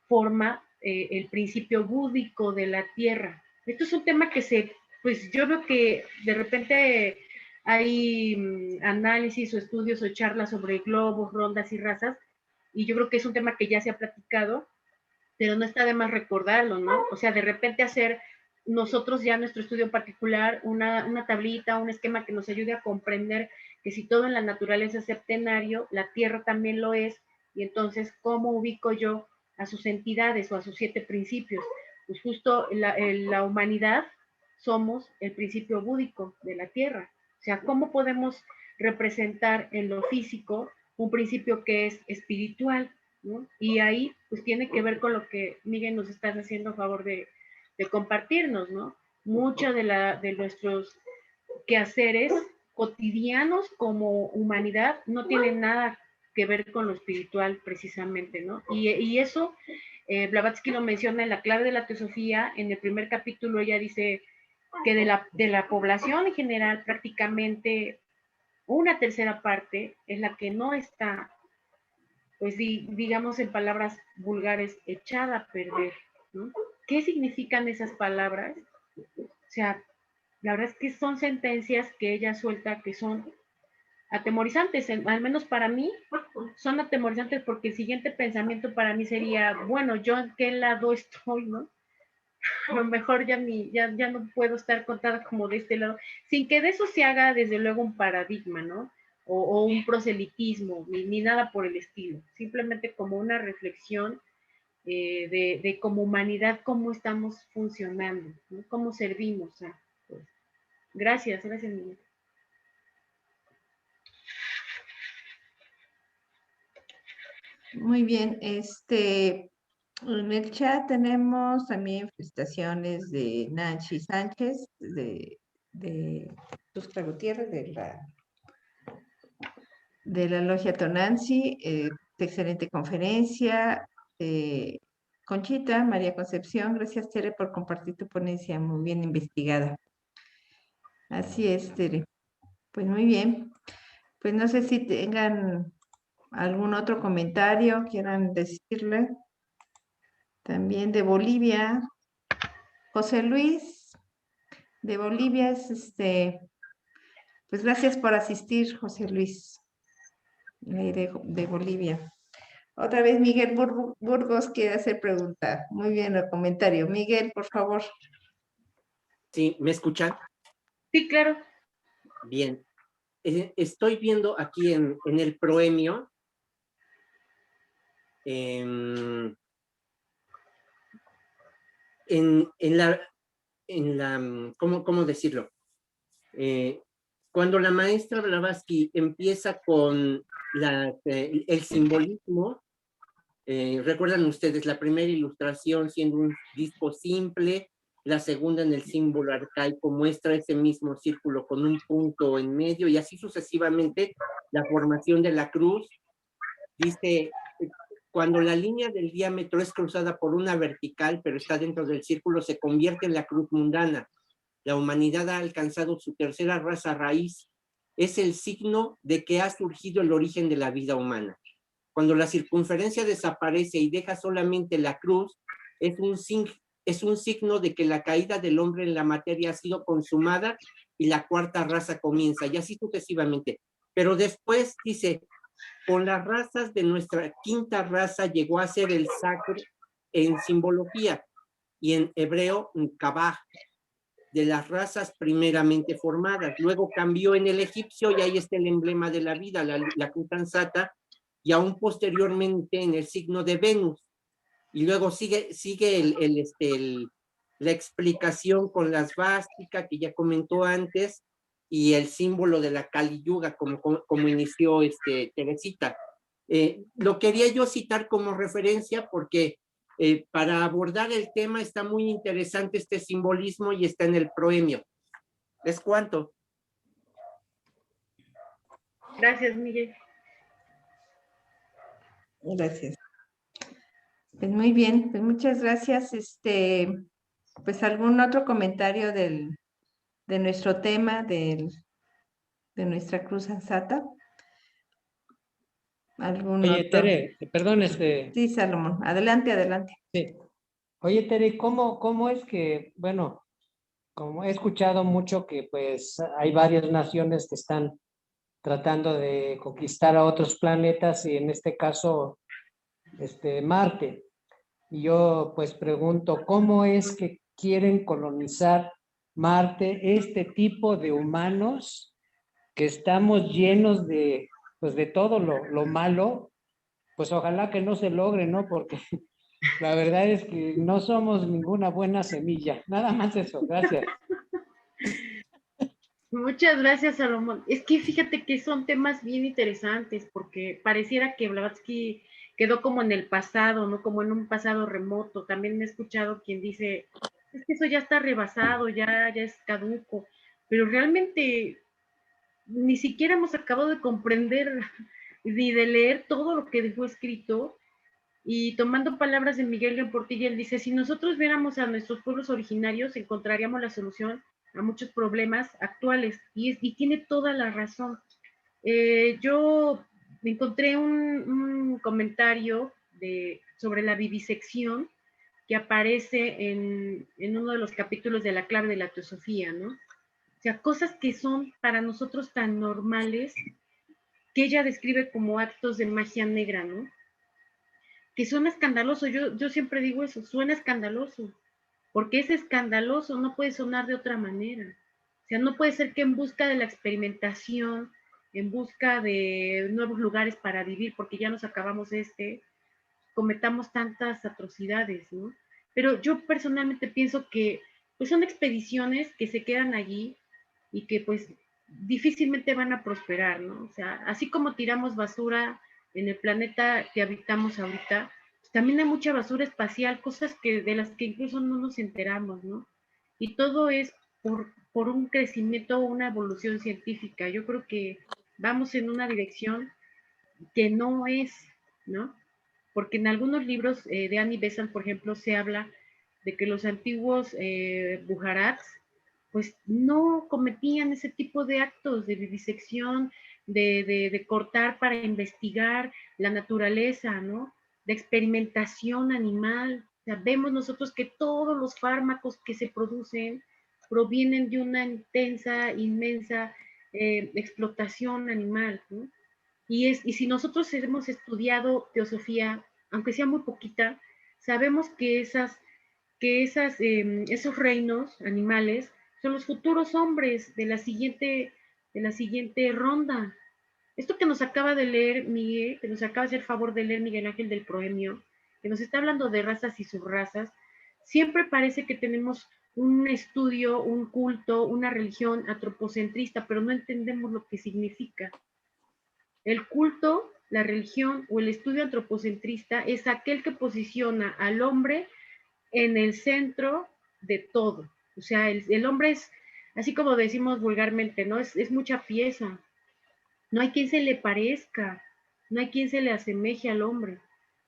forma el principio búdico de la Tierra. Esto es un tema que pues yo veo que de repente hay análisis o estudios o charlas sobre globos, rondas y razas, y yo creo que es un tema que ya se ha platicado, pero no está de más recordarlo, ¿no? O sea, de repente hacer nosotros ya nuestro estudio particular, una tablita, un esquema que nos ayude a comprender que si todo en la naturaleza es septenario, la Tierra también lo es, y entonces, ¿cómo ubico yo a sus entidades o a sus 7 principios? Pues justo la humanidad somos el principio búdico de la Tierra. O sea, ¿cómo podemos representar en lo físico un principio que es espiritual, ¿no? Y ahí pues tiene que ver con lo que Miguel nos está haciendo a favor de compartirnos, ¿no? Mucho de nuestros quehaceres cotidianos como humanidad no tienen nada que ver con lo espiritual precisamente, ¿no? Y eso, Blavatsky lo menciona en la clave de la teosofía, en el primer capítulo ella dice que de la población en general prácticamente una tercera parte es la que no está, pues digamos en palabras vulgares, echada a perder, ¿no? ¿Qué significan esas palabras? O sea, La verdad es que son sentencias que ella suelta que son atemorizantes, al menos para mí son atemorizantes, porque el siguiente pensamiento para mí sería, bueno, ¿yo en qué lado estoy, no? A lo mejor ya no puedo estar contada como de este lado, sin que de eso se haga desde luego un paradigma, ¿no? O un proselitismo, ni nada por el estilo, simplemente como una reflexión de como humanidad, cómo estamos funcionando, ¿no? Cómo servimos. Pues, gracias, Miguel. Muy bien, en el chat tenemos también felicitaciones de Nancy Sánchez, de Tuxtla Gutiérrez, de la Logia Tonanzi, excelente conferencia. Conchita, María Concepción, gracias Tere por compartir tu ponencia, muy bien investigada. Así es, Tere. Pues muy bien. Pues no sé si tengan algún otro comentario, quieran decirle. También de Bolivia, José Luis, de Bolivia es pues gracias por asistir, José Luis, de Bolivia. Otra vez Miguel Burgos quiere hacer pregunta. Muy bien el comentario. Miguel, por favor. Sí, ¿me escuchan? Sí, claro. Bien. Estoy viendo aquí en el proemio, ¿cómo decirlo? Cuando la maestra Blavatsky empieza con el simbolismo, recuerdan ustedes la primera ilustración siendo un disco simple, la segunda en el símbolo arcaico muestra ese mismo círculo con un punto en medio y así sucesivamente la formación de la cruz. Dice, cuando la línea del diámetro es cruzada por una vertical pero está dentro del círculo, se convierte en la cruz mundana. La humanidad ha alcanzado su tercera raza raíz. Es el signo de que ha surgido el origen de la vida humana. Cuando la circunferencia desaparece y deja solamente la cruz, es un signo de que la caída del hombre en la materia ha sido consumada y la cuarta raza comienza, y así sucesivamente. Pero después dice, con las razas de nuestra quinta raza llegó a ser el sacro en simbología, y en hebreo, kabaj, de las razas primeramente formadas. Luego cambió en el egipcio y ahí está el emblema de la vida, la cruz ansata, y aún posteriormente en el signo de Venus. Y luego sigue la explicación con la svástica que ya comentó antes y el símbolo de la Kali Yuga, como inició Teresita. Lo quería yo citar como referencia porque para abordar el tema está muy interesante este simbolismo y está en el proemio. ¿Es cuánto? Gracias, Miguel. Gracias. Pues muy bien, pues muchas gracias. Pues algún otro comentario de nuestro tema, de nuestra cruz ansata. ¿Algún Oye, otro? Tere, perdón, Sí, Salomón, adelante, adelante. Sí. Oye, Tere, ¿cómo es que, bueno, como he escuchado mucho que pues hay varias naciones que están tratando de conquistar a otros planetas y en este caso, Marte? Y yo pues pregunto, ¿cómo es que quieren colonizar Marte este tipo de humanos que estamos llenos de, pues de todo lo malo? Pues ojalá que no se logre, ¿no? Porque la verdad es que no somos ninguna buena semilla. Nada más eso, gracias. Muchas gracias, Salomón. Es que fíjate que son temas bien interesantes porque pareciera que Blavatsky quedó como en el pasado, ¿no? Como en un pasado remoto. También me he escuchado quien dice, es que eso ya está rebasado, ya es caduco. Pero realmente ni siquiera hemos acabado de comprender ni de leer todo lo que dejó escrito. Y tomando palabras de Miguel León Portilla, él dice, si nosotros viéramos a nuestros pueblos originarios, encontraríamos la solución a muchos problemas actuales. Y tiene toda la razón. Yo encontré un comentario sobre la vivisección que aparece en uno de los capítulos de La clave de la teosofía, ¿no? O sea, cosas que son para nosotros tan normales, que ella describe como actos de magia negra, ¿no? Que suena escandaloso, yo siempre digo eso, suena escandaloso, porque es escandaloso, no puede sonar de otra manera. O sea, no puede ser que en busca de la experimentación, en busca de nuevos lugares para vivir, porque ya nos acabamos cometamos tantas atrocidades, ¿no? Pero yo personalmente pienso que pues son expediciones que se quedan allí y que pues difícilmente van a prosperar, ¿no? O sea, así como tiramos basura en el planeta que habitamos ahorita, pues también hay mucha basura espacial, cosas de las que incluso no nos enteramos, ¿no? Y todo es por un crecimiento o una evolución científica. Yo creo que vamos en una dirección que no es, ¿no? Porque en algunos libros de Annie Besant, por ejemplo, se habla de que los antiguos Bujarats, pues no cometían ese tipo de actos de vivisección, de cortar para investigar la naturaleza, ¿no? De experimentación animal. O sea, vemos nosotros que todos los fármacos que se producen provienen de una intensa, inmensa explotación animal, ¿no? Y si nosotros hemos estudiado teosofía, aunque sea muy poquita, sabemos que esos reinos animales son los futuros hombres de la siguiente ronda. Esto que nos acaba de leer Miguel, que nos acaba de hacer favor de leer Miguel Ángel del Proemio, que nos está hablando de razas y subrazas, siempre parece que tenemos un estudio, un culto, una religión antropocentrista, pero no entendemos lo que significa. El culto, la religión o el estudio antropocentrista es aquel que posiciona al hombre en el centro de todo. O sea, el hombre es, así como decimos vulgarmente, ¿no? Es mucha pieza. No hay quien se le parezca, no hay quien se le asemeje al hombre.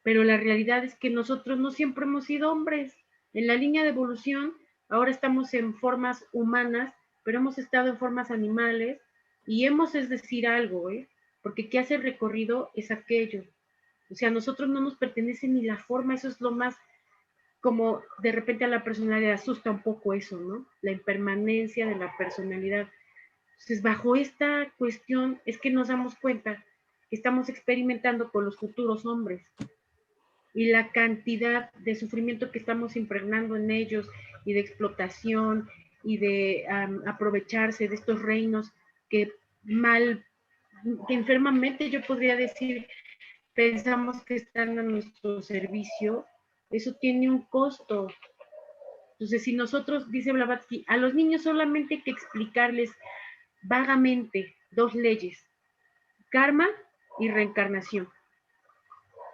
Pero la realidad es que nosotros no siempre hemos sido hombres. En la línea de evolución, ahora estamos en formas humanas, pero hemos estado en formas animales y hemos, es decir, algo, ¿eh? Porque ¿qué hace el recorrido? Es aquello. O sea, a nosotros no nos pertenece ni la forma, eso es lo más, como de repente a la personalidad asusta un poco eso, ¿no? La impermanencia de la personalidad. Entonces, bajo esta cuestión es que nos damos cuenta que estamos experimentando con los futuros hombres y la cantidad de sufrimiento que estamos impregnando en ellos y de explotación y de aprovecharse de estos reinos que que enfermamente yo podría decir, pensamos que están a nuestro servicio, eso tiene un costo. Entonces, si nosotros, dice Blavatsky, a los niños solamente hay que explicarles vagamente dos leyes, karma y reencarnación.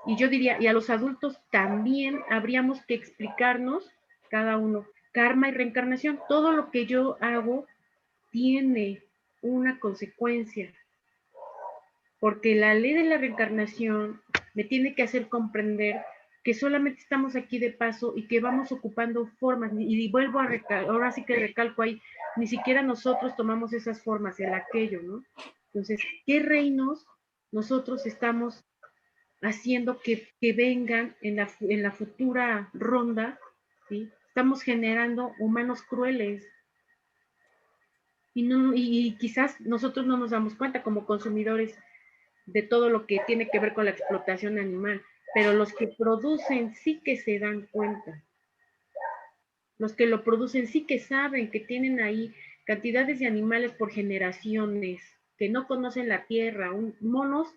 Y yo diría, y a los adultos también habríamos que explicarnos cada uno, karma y reencarnación. Todo lo que yo hago tiene una consecuencia, porque la ley de la reencarnación me tiene que hacer comprender que solamente estamos aquí de paso y que vamos ocupando formas, y vuelvo a ahora sí que recalco ahí, ni siquiera nosotros tomamos esas formas, el aquello, ¿no? Entonces, ¿qué reinos nosotros estamos haciendo que vengan en la futura ronda? ¿Sí? Estamos generando humanos crueles y quizás nosotros no nos damos cuenta como consumidores de todo lo que tiene que ver con la explotación animal, pero los que producen sí que se dan cuenta. Los que lo producen sí que saben que tienen ahí cantidades de animales por generaciones, que no conocen la tierra, monos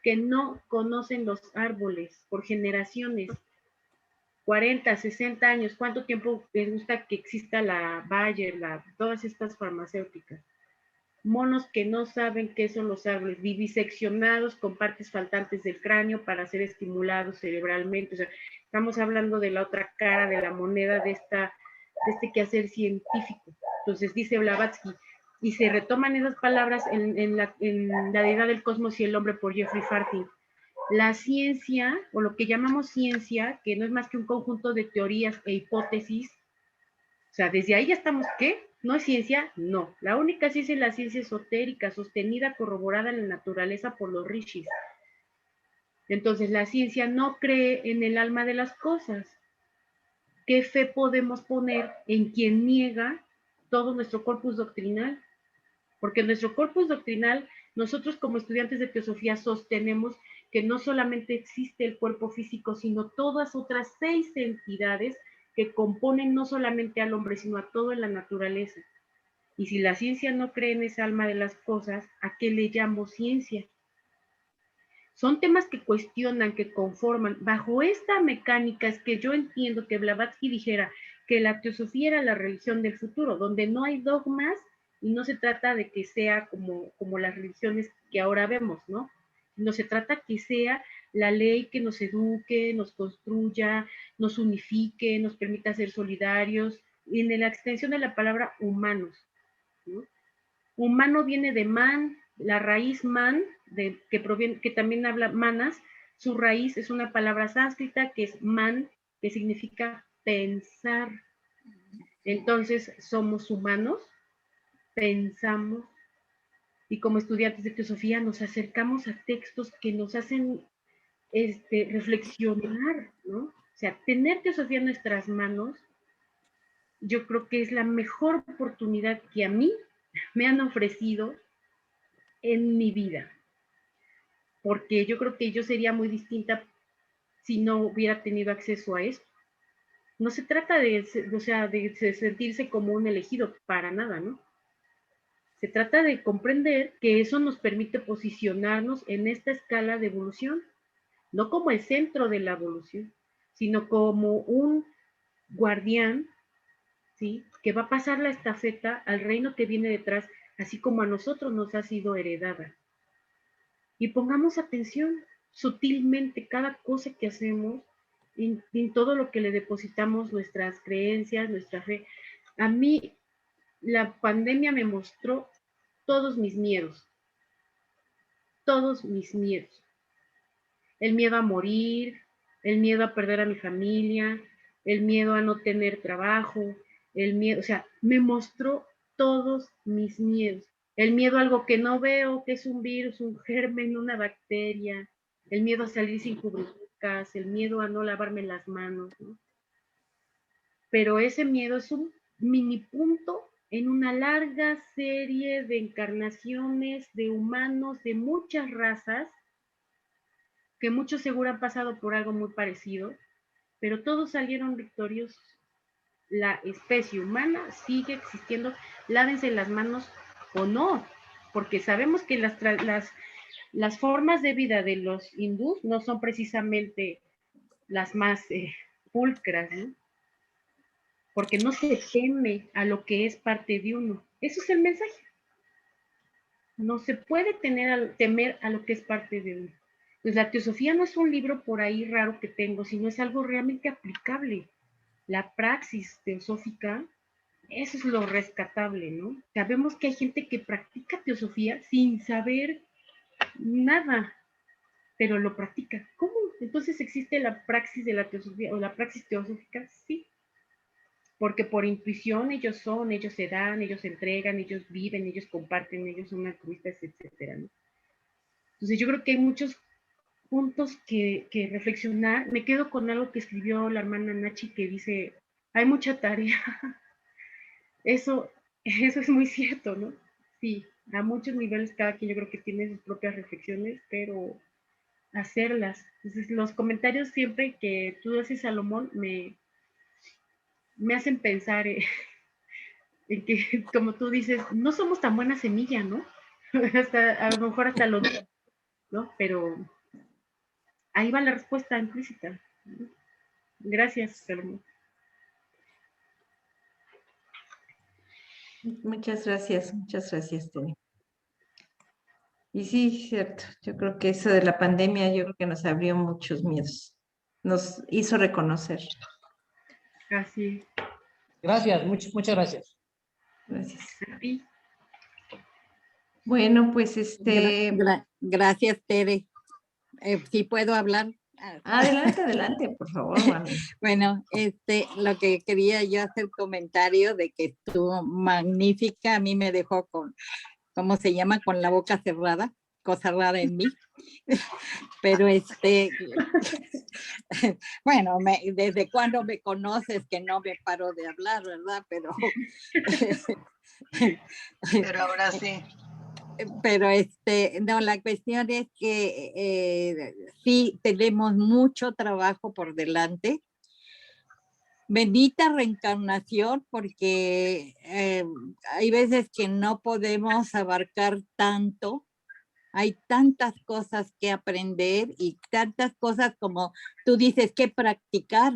que no conocen los árboles por generaciones, 40, 60 años, ¿cuánto tiempo les gusta que exista la Bayer, todas estas farmacéuticas? Monos que no saben qué son los árboles, viviseccionados con partes faltantes del cráneo para ser estimulados cerebralmente. O sea, estamos hablando de la otra cara de la moneda de este quehacer científico. Entonces dice Blavatsky, y se retoman esas palabras en la deidad del cosmos y el hombre por Jeffrey Farting. La ciencia, o lo que llamamos ciencia, que no es más que un conjunto de teorías e hipótesis, o sea, desde ahí ya estamos, ¿qué? ¿No es ciencia? No. La única ciencia es la ciencia esotérica, sostenida, corroborada en la naturaleza por los rishis. Entonces, la ciencia no cree en el alma de las cosas. ¿Qué fe podemos poner en quien niega todo nuestro corpus doctrinal? porque en nuestro corpus doctrinal, nosotros como estudiantes de teosofía sostenemos que no solamente existe el cuerpo físico, sino todas otras 6 entidades que componen no solamente al hombre, sino a toda la naturaleza. Y si la ciencia no cree en esa alma de las cosas, ¿a qué le llamo ciencia? Son temas que cuestionan, que conforman. Bajo esta mecánica es que yo entiendo que Blavatsky dijera que la teosofía era la religión del futuro, donde no hay dogmas y no se trata de que sea como las religiones que ahora vemos, ¿no? No se trata que sea la ley que nos eduque, nos construya, nos unifique, nos permita ser solidarios, y en la extensión de la palabra humanos, ¿no? Humano viene de man, la raíz man, que también habla manas, su raíz es una palabra sánscrita que es man, que significa pensar. Entonces, somos humanos, pensamos, y como estudiantes de teosofía nos acercamos a textos que nos hacen reflexionar, ¿no? O sea, tener teosofía en nuestras manos, yo creo que es la mejor oportunidad que a mí me han ofrecido en mi vida, porque yo creo que yo sería muy distinta si no hubiera tenido acceso a esto. No se trata de sentirse como un elegido, para nada, ¿no? Se trata de comprender que eso nos permite posicionarnos en esta escala de evolución, no como el centro de la evolución, sino como un guardián, ¿sí? Que va a pasar la estafeta al reino que viene detrás, así como a nosotros nos ha sido heredada. Y pongamos atención sutilmente cada cosa que hacemos, en todo lo que le depositamos nuestras creencias, nuestra fe. A mí la pandemia me mostró todos mis miedos, todos mis miedos. El miedo a morir, el miedo a perder a mi familia, el miedo a no tener trabajo, el miedo, o sea, me mostró todos mis miedos. El miedo a algo que no veo, que es un virus, un germen, una bacteria, el miedo a salir sin cubrebocas, el miedo a no lavarme las manos, ¿no? Pero ese miedo es un mini punto en una larga serie de encarnaciones de humanos de muchas razas, que muchos seguro han pasado por algo muy parecido, pero todos salieron victoriosos. La especie humana sigue existiendo, lávense las manos o no, porque sabemos que las formas de vida de los hindús no son precisamente las más pulcras, ¿no? Porque no se teme a lo que es parte de uno. Eso es el mensaje. No se puede temer a lo que es parte de uno. Pues la teosofía no es un libro por ahí raro que tengo, sino es algo realmente aplicable. La praxis teosófica, eso es lo rescatable, ¿no? Sabemos que hay gente que practica teosofía sin saber nada, pero lo practica. ¿Cómo? Entonces existe la praxis de la teosofía o la praxis teosófica, sí. Porque por intuición ellos son, ellos se dan, ellos se entregan, ellos viven, ellos comparten, ellos son altruistas, etcétera, ¿no? Entonces yo creo que hay muchos puntos que reflexionar. Me quedo con algo que escribió la hermana Nachi que dice, hay mucha tarea. Eso es muy cierto, ¿no? Sí, a muchos niveles cada quien yo creo que tiene sus propias reflexiones, pero hacerlas. Entonces los comentarios siempre que tú haces, Salomón, me hacen pensar en que, como tú dices, no somos tan buena semilla, ¿no? A lo mejor hasta lo digo, ¿no? Pero ahí va la respuesta implícita, ¿no? Gracias, Salomón. Muchas gracias, Tere. Y sí, cierto, yo creo que eso de la pandemia, yo creo que nos abrió muchos miedos, nos hizo reconocer. Así. Gracias, muchas gracias. Gracias. A ti. Bueno, pues Gracias, Tere. ¿Sí puedo hablar? Adelante, por favor, Juan. Bueno, lo que quería yo hacer comentario de que estuvo magnífica, a mí me dejó con, ¿cómo se llama? Con la boca cerrada. cosa rara en mí. Pero bueno, desde cuando me conoces que no me paro de hablar, ¿verdad? Pero ahora sí. Pero no, la cuestión es que sí tenemos mucho trabajo por delante. Bendita reencarnación, porque hay veces que no podemos abarcar tanto. Hay tantas cosas que aprender y tantas cosas, como tú dices, que practicar,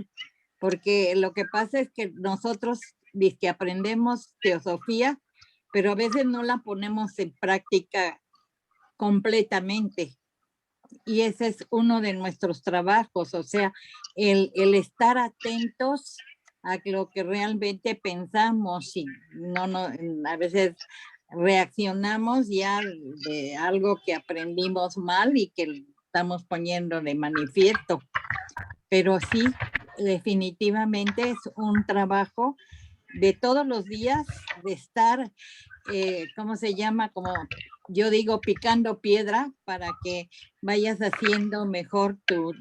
porque lo que pasa es que nosotros que aprendemos teosofía, pero a veces no la ponemos en práctica completamente. Y ese es uno de nuestros trabajos, o sea, el estar atentos a lo que realmente pensamos, y a veces reaccionamos ya de algo que aprendimos mal y que estamos poniendo de manifiesto. Pero sí, definitivamente es un trabajo de todos los días, de estar, ¿cómo se llama? Como yo digo, picando piedra para que vayas haciendo mejor tu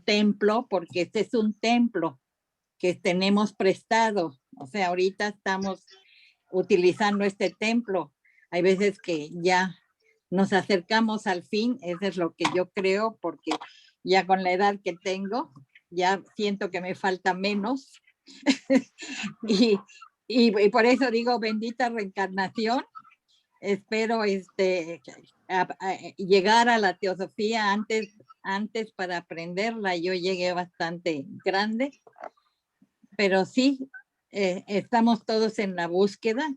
templo, porque este es un templo que tenemos prestado. O sea, ahorita estamos utilizando este templo. Hay veces que ya nos acercamos al fin, eso es lo que yo creo, porque ya con la edad que tengo, ya siento que me falta menos. y por eso digo, bendita reencarnación. Espero llegar a la teosofía antes para aprenderla. Yo llegué bastante grande, pero sí, estamos todos en la búsqueda,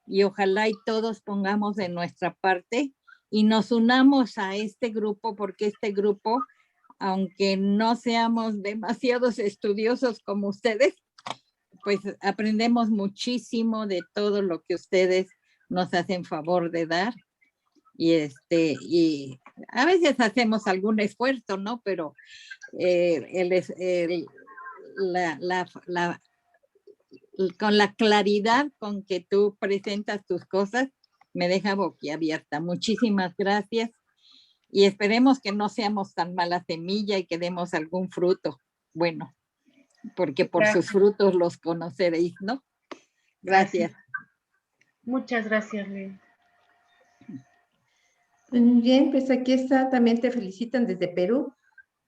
y ojalá y todos pongamos de nuestra parte y nos unamos a este grupo, porque este grupo, aunque no seamos demasiados estudiosos como ustedes, pues aprendemos muchísimo de todo lo que ustedes nos hacen favor de dar. Y a veces hacemos algún esfuerzo, ¿no? Pero con la claridad con que tú presentas tus cosas, me deja boquiabierta. Muchísimas gracias, y esperemos que no seamos tan mala semilla y que demos algún fruto bueno, porque por sus frutos los conoceréis, ¿no? Gracias. Muchas gracias, Leo. Muy bien, pues aquí está, también te felicitan desde Perú,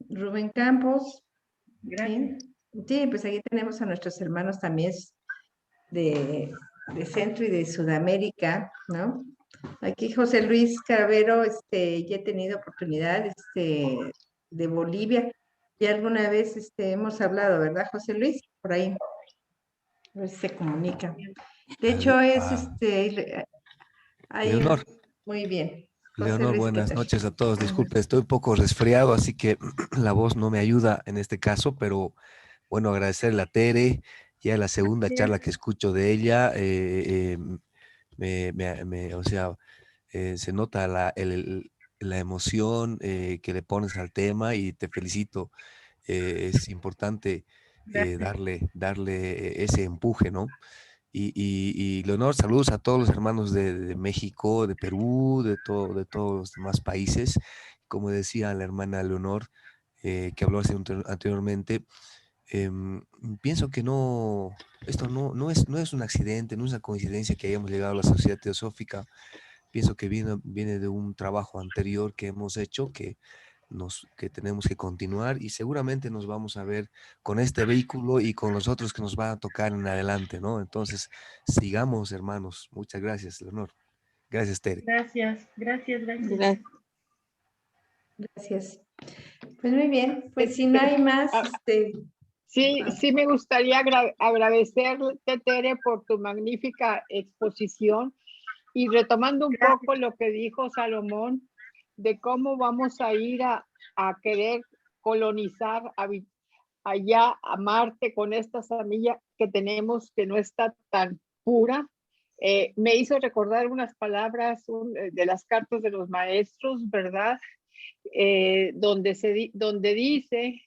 Rubén Campos. Gracias. Sí, pues aquí tenemos a nuestros hermanos también de Centro y de Sudamérica, ¿no? Aquí José Luis Cavero, ya he tenido oportunidad, de Bolivia, y alguna vez hemos hablado, ¿verdad, José Luis? Por ahí, a ver si se comunica. De hecho, Leonor. Muy bien. José Leonor, Luis, ¿qué buenas tal? noches a todos. Disculpe, estoy un poco resfriado, así que la voz no me ayuda en este caso, pero bueno, agradecerle a Tere. Ya la segunda charla que escucho de ella, o sea, se nota la emoción que le pones al tema, y te felicito. Es importante darle ese empuje, ¿no? Y Leonor, saludos a todos los hermanos de México, de Perú, de todos los demás países. Como decía la hermana Leonor, que habló anteriormente, pienso que esto no es un accidente, no es una coincidencia que hayamos llegado a la Sociedad Teosófica. Pienso que viene de un trabajo anterior que hemos hecho, que tenemos que continuar, y seguramente nos vamos a ver con este vehículo y con los otros que nos van a tocar en adelante, ¿no? Entonces, sigamos, hermanos. Muchas gracias, Leonor. Gracias, Tere. Gracias. Gracias. Pues muy bien, pues si no hay más, Sí, me gustaría agradecerte, Tere, por tu magnífica exposición, y retomando un poco lo que dijo Salomón, de cómo vamos a ir a querer colonizar allá a Marte con esta semilla que tenemos, que no está tan pura. Me hizo recordar unas palabras de las cartas de los maestros, ¿verdad? Donde dice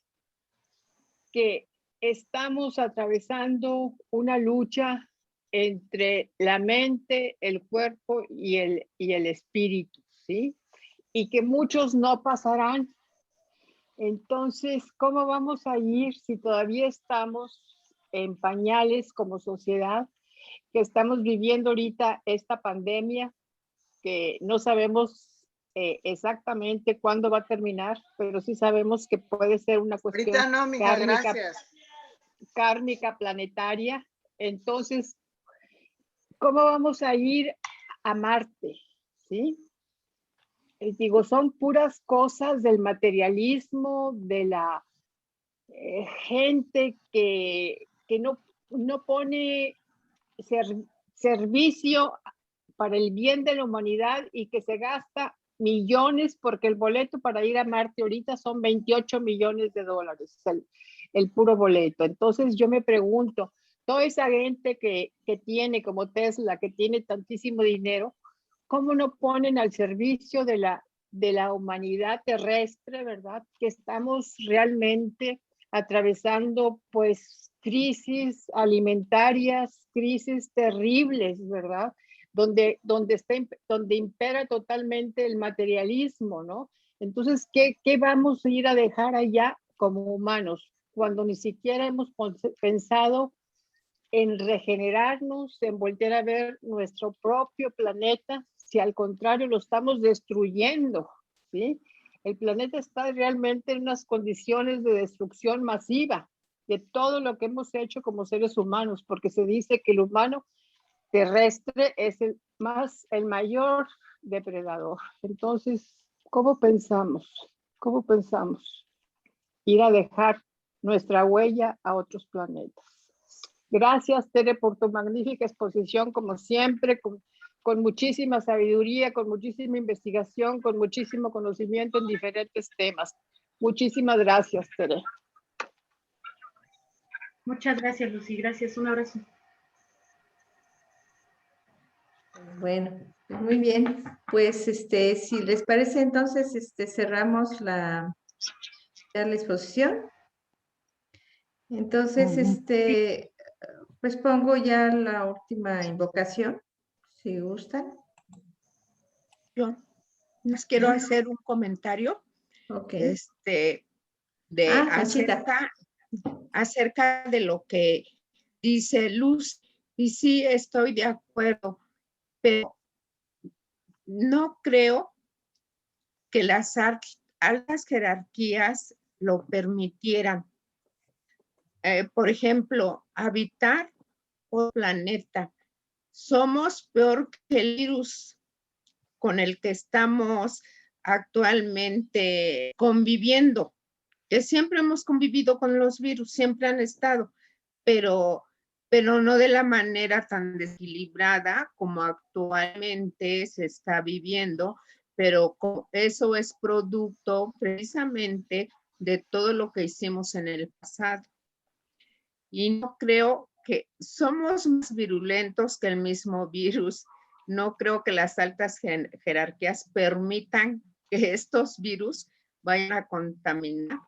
que estamos atravesando una lucha entre la mente, el cuerpo y el espíritu, ¿sí? y que muchos no pasarán. Entonces, ¿cómo vamos a ir si todavía estamos en pañales como sociedad, que estamos viviendo ahorita esta pandemia, que no sabemos exactamente cuándo va a terminar, pero sí sabemos que puede ser una cuestión Ahorita no, mija, kármica, gracias. kármica planetaria? Entonces, ¿cómo vamos a ir a Marte? ¿Sí? Digo, son puras cosas del materialismo, de la gente que no pone servicio para el bien de la humanidad y que se gasta millones, porque el boleto para ir a Marte ahorita son 28 millones de dólares, el puro boleto. Entonces yo me pregunto, toda esa gente que tiene como Tesla, que tiene tantísimo dinero, ¿cómo no ponen al servicio de la humanidad terrestre, verdad? Que estamos realmente atravesando pues crisis alimentarias, crisis terribles, ¿verdad? Donde impera totalmente el materialismo, ¿no? Entonces, ¿qué vamos a ir a dejar allá como humanos cuando ni siquiera hemos pensado en regenerarnos, en volver a ver nuestro propio planeta, si al contrario lo estamos destruyendo, ¿sí? El planeta está realmente en unas condiciones de destrucción masiva de todo lo que hemos hecho como seres humanos, porque se dice que el humano terrestre es el mayor depredador. Entonces, ¿cómo pensamos? ¿Cómo pensamos ir a dejar nuestra huella a otros planetas? Gracias, Tere, por tu magnífica exposición, como siempre, con muchísima sabiduría, con muchísima investigación, con muchísimo conocimiento en diferentes temas. Muchísimas gracias, Tere. Muchas gracias, Lucy. Gracias. Un abrazo. Bueno, muy bien. Pues si les parece, entonces cerramos la exposición. Entonces, pues pongo ya la última invocación, si gustan. Yo les quiero hacer un comentario. Ok. Acerca de lo que dice Luz, y sí estoy de acuerdo, pero no creo que las altas jerarquías lo permitieran. Por ejemplo, habitar otro planeta. Somos peor que el virus con el que estamos actualmente conviviendo, que siempre hemos convivido con los virus, siempre han estado, pero no de la manera tan desequilibrada como actualmente se está viviendo, pero eso es producto precisamente de todo lo que hicimos en el pasado. Y no creo que somos más virulentos que el mismo virus. No creo que las altas jerarquías permitan que estos virus vayan a contaminar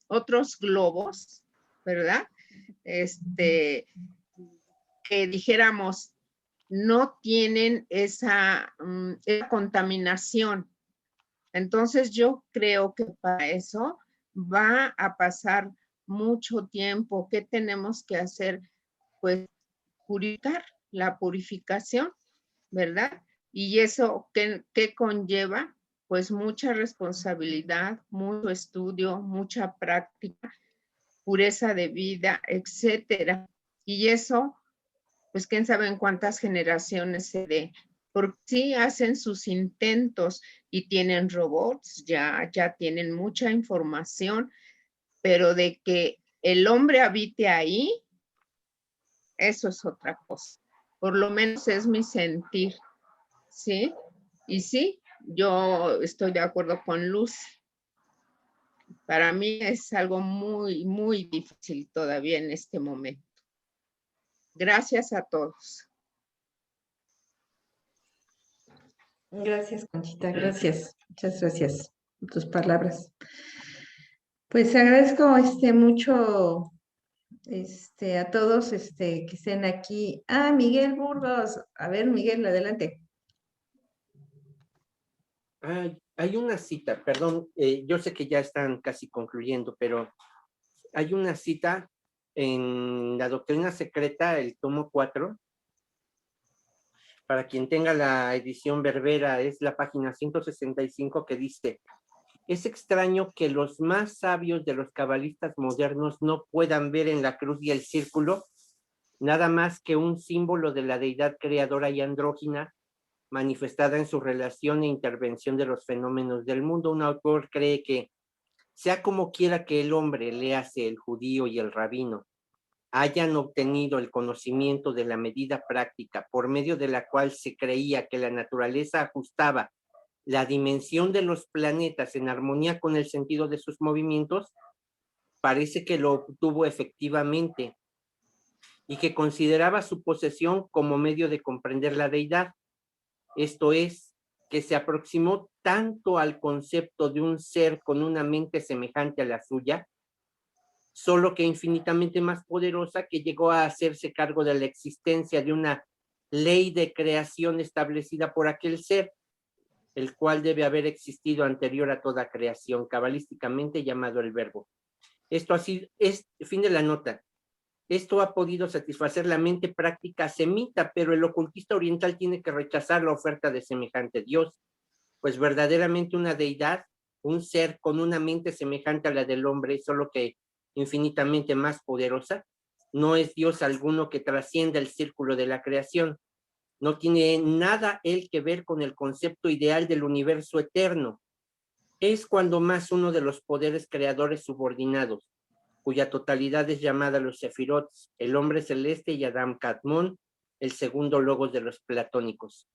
otros globos, ¿verdad? Que dijéramos, no tienen esa contaminación. Entonces yo creo que para eso va a pasar mucho tiempo. ¿Qué tenemos que hacer? Pues purificar, la purificación, ¿verdad? Y eso, ¿qué conlleva? Pues mucha responsabilidad, mucho estudio, mucha práctica, pureza de vida, etcétera. Y eso, pues quién sabe en cuántas generaciones se dé. Porque sí hacen sus intentos y tienen robots, ya tienen mucha información, pero de que el hombre habite ahí, eso es otra cosa. Por lo menos es mi sentir, ¿sí? Y sí, yo estoy de acuerdo con Luz. Para mí es algo muy, muy difícil todavía en este momento. Gracias a todos. Gracias, Conchita, gracias. Muchas gracias por tus palabras. Pues agradezco mucho a todos que estén aquí. Miguel Burgos. A ver, Miguel, adelante. Hay una cita, perdón, yo sé que ya están casi concluyendo, pero hay una cita en la Doctrina Secreta, el tomo 4, para quien tenga la edición Berbera, es la página 165 que dice: es extraño que los más sabios de los cabalistas modernos no puedan ver en la cruz y el círculo nada más que un símbolo de la deidad creadora y andrógina manifestada en su relación e intervención de los fenómenos del mundo. Un autor cree que, sea como quiera que el hombre, léase el judío y el rabino, hayan obtenido el conocimiento de la medida práctica por medio de la cual se creía que la naturaleza ajustaba la dimensión de los planetas en armonía con el sentido de sus movimientos, parece que lo obtuvo efectivamente y que consideraba su posesión como medio de comprender la deidad. Esto es, que se aproximó tanto al concepto de un ser con una mente semejante a la suya, solo que infinitamente más poderosa, que llegó a hacerse cargo de la existencia de una ley de creación establecida por aquel ser, el cual debe haber existido anterior a toda creación, cabalísticamente llamado el Verbo. Esto así es, fin de la nota. Esto ha podido satisfacer la mente práctica semita, pero el ocultista oriental tiene que rechazar la oferta de semejante Dios, pues verdaderamente una deidad, un ser con una mente semejante a la del hombre, solo que infinitamente más poderosa, no es Dios alguno que trascienda el círculo de la creación. No tiene nada él que ver con el concepto ideal del universo eterno. Es cuando más uno de los poderes creadores subordinados, cuya totalidad es llamada los Sefirot, el hombre celeste y Adam Kadmon, el segundo logos de los platónicos.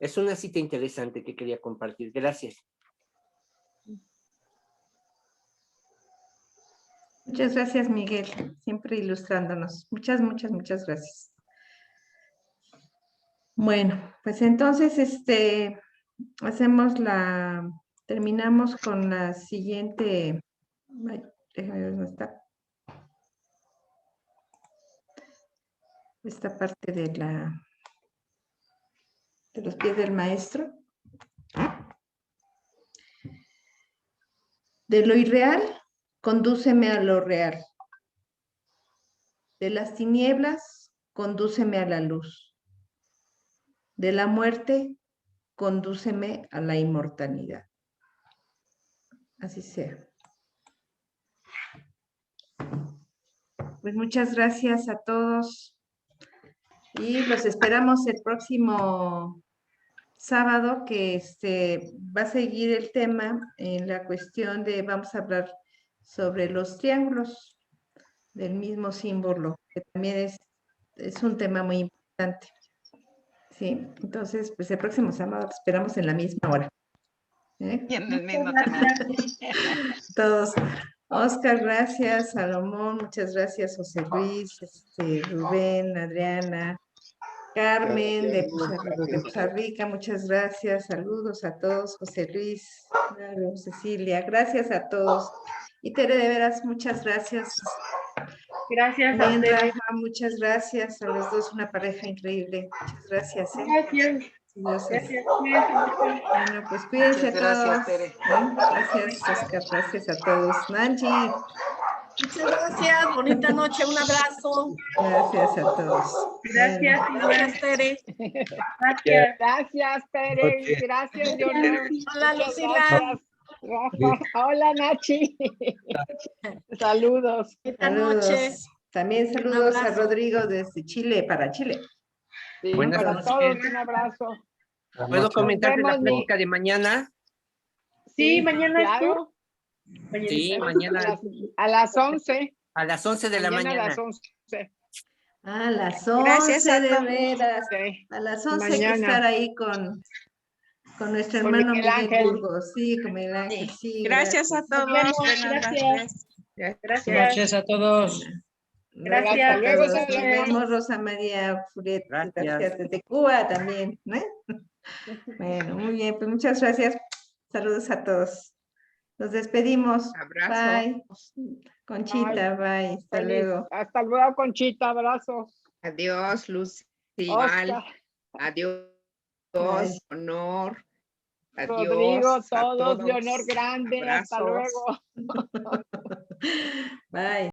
Es una cita interesante que quería compartir. Gracias. Muchas gracias, Miguel, siempre ilustrándonos. Muchas gracias. Bueno, pues entonces, terminamos con la siguiente. Ay, déjame ver dónde está. Esta parte de los pies del maestro. De lo irreal, condúceme a lo real. De las tinieblas, condúceme a la luz. De la muerte, condúceme a la inmortalidad. Así sea. Pues muchas gracias a todos y los esperamos el próximo sábado, que va a seguir el tema en la cuestión de, vamos a hablar sobre los triángulos del mismo símbolo, que también es un tema muy importante. Sí, entonces, pues el próximo sábado esperamos en la misma hora. Y en el mismo tema. Todos. Oscar, gracias. Salomón, muchas gracias. José Luis, Rubén, Adriana, Carmen de Costa Rica, muchas gracias. Saludos a todos. José Luis, Cecilia, gracias a todos. Y Tere, de veras, muchas gracias. Gracias También, a ustedes. Rafa, muchas gracias a los dos, una pareja increíble. Muchas gracias. Gracias. Gracias. Gracias. Bueno, pues cuídense Muchas todos. gracias, Tere. Gracias, Oscar. Gracias a todos. Nancy. Muchas gracias. Bonita noche. Un abrazo. Gracias a todos. Gracias. Gracias, Tere. Gracias. Gracias, Tere. Gracias, Leonor. Hola, Muchas Lucila. gracias, Rafa. Hola, Nachi. Saludos. Bonita noche. También saludos a abrazo. Rodrigo desde Chile, para Chile. Sí, Buenas para noches. todos, un abrazo. ¿Puedo comentar la vemos, plática de mañana? Sí, mañana es claro. Sí, mañana. A las 11. A las 11 de la mañana. A las 11. A las 11 Gracias a de todos. veras. Sí. A las 11 hay que Mañana. estar ahí con nuestro Con hermano Miguel Miguel Ángel. Burgos. Sí, con Miguel Ángel, sí. Gracias a todos. Buenas noches. Buenas Gracias. noches a todos. Gracias. Hasta luego, Hasta Nos luego. vemos, Rosa María Furet. Gracias. Gracias. Desde Cuba también. Bueno, muy bien. Pues muchas gracias. Saludos a todos. Nos despedimos. Abrazo. Bye. Conchita, bye. Hasta Feliz. luego. Hasta luego, Conchita. Abrazos. Adiós, Lucy. Igual. Oscar. Adiós, Bye. honor. Adiós. Rodrigo, a todos, Leonor Grande, hasta Abrazos. luego. Bye.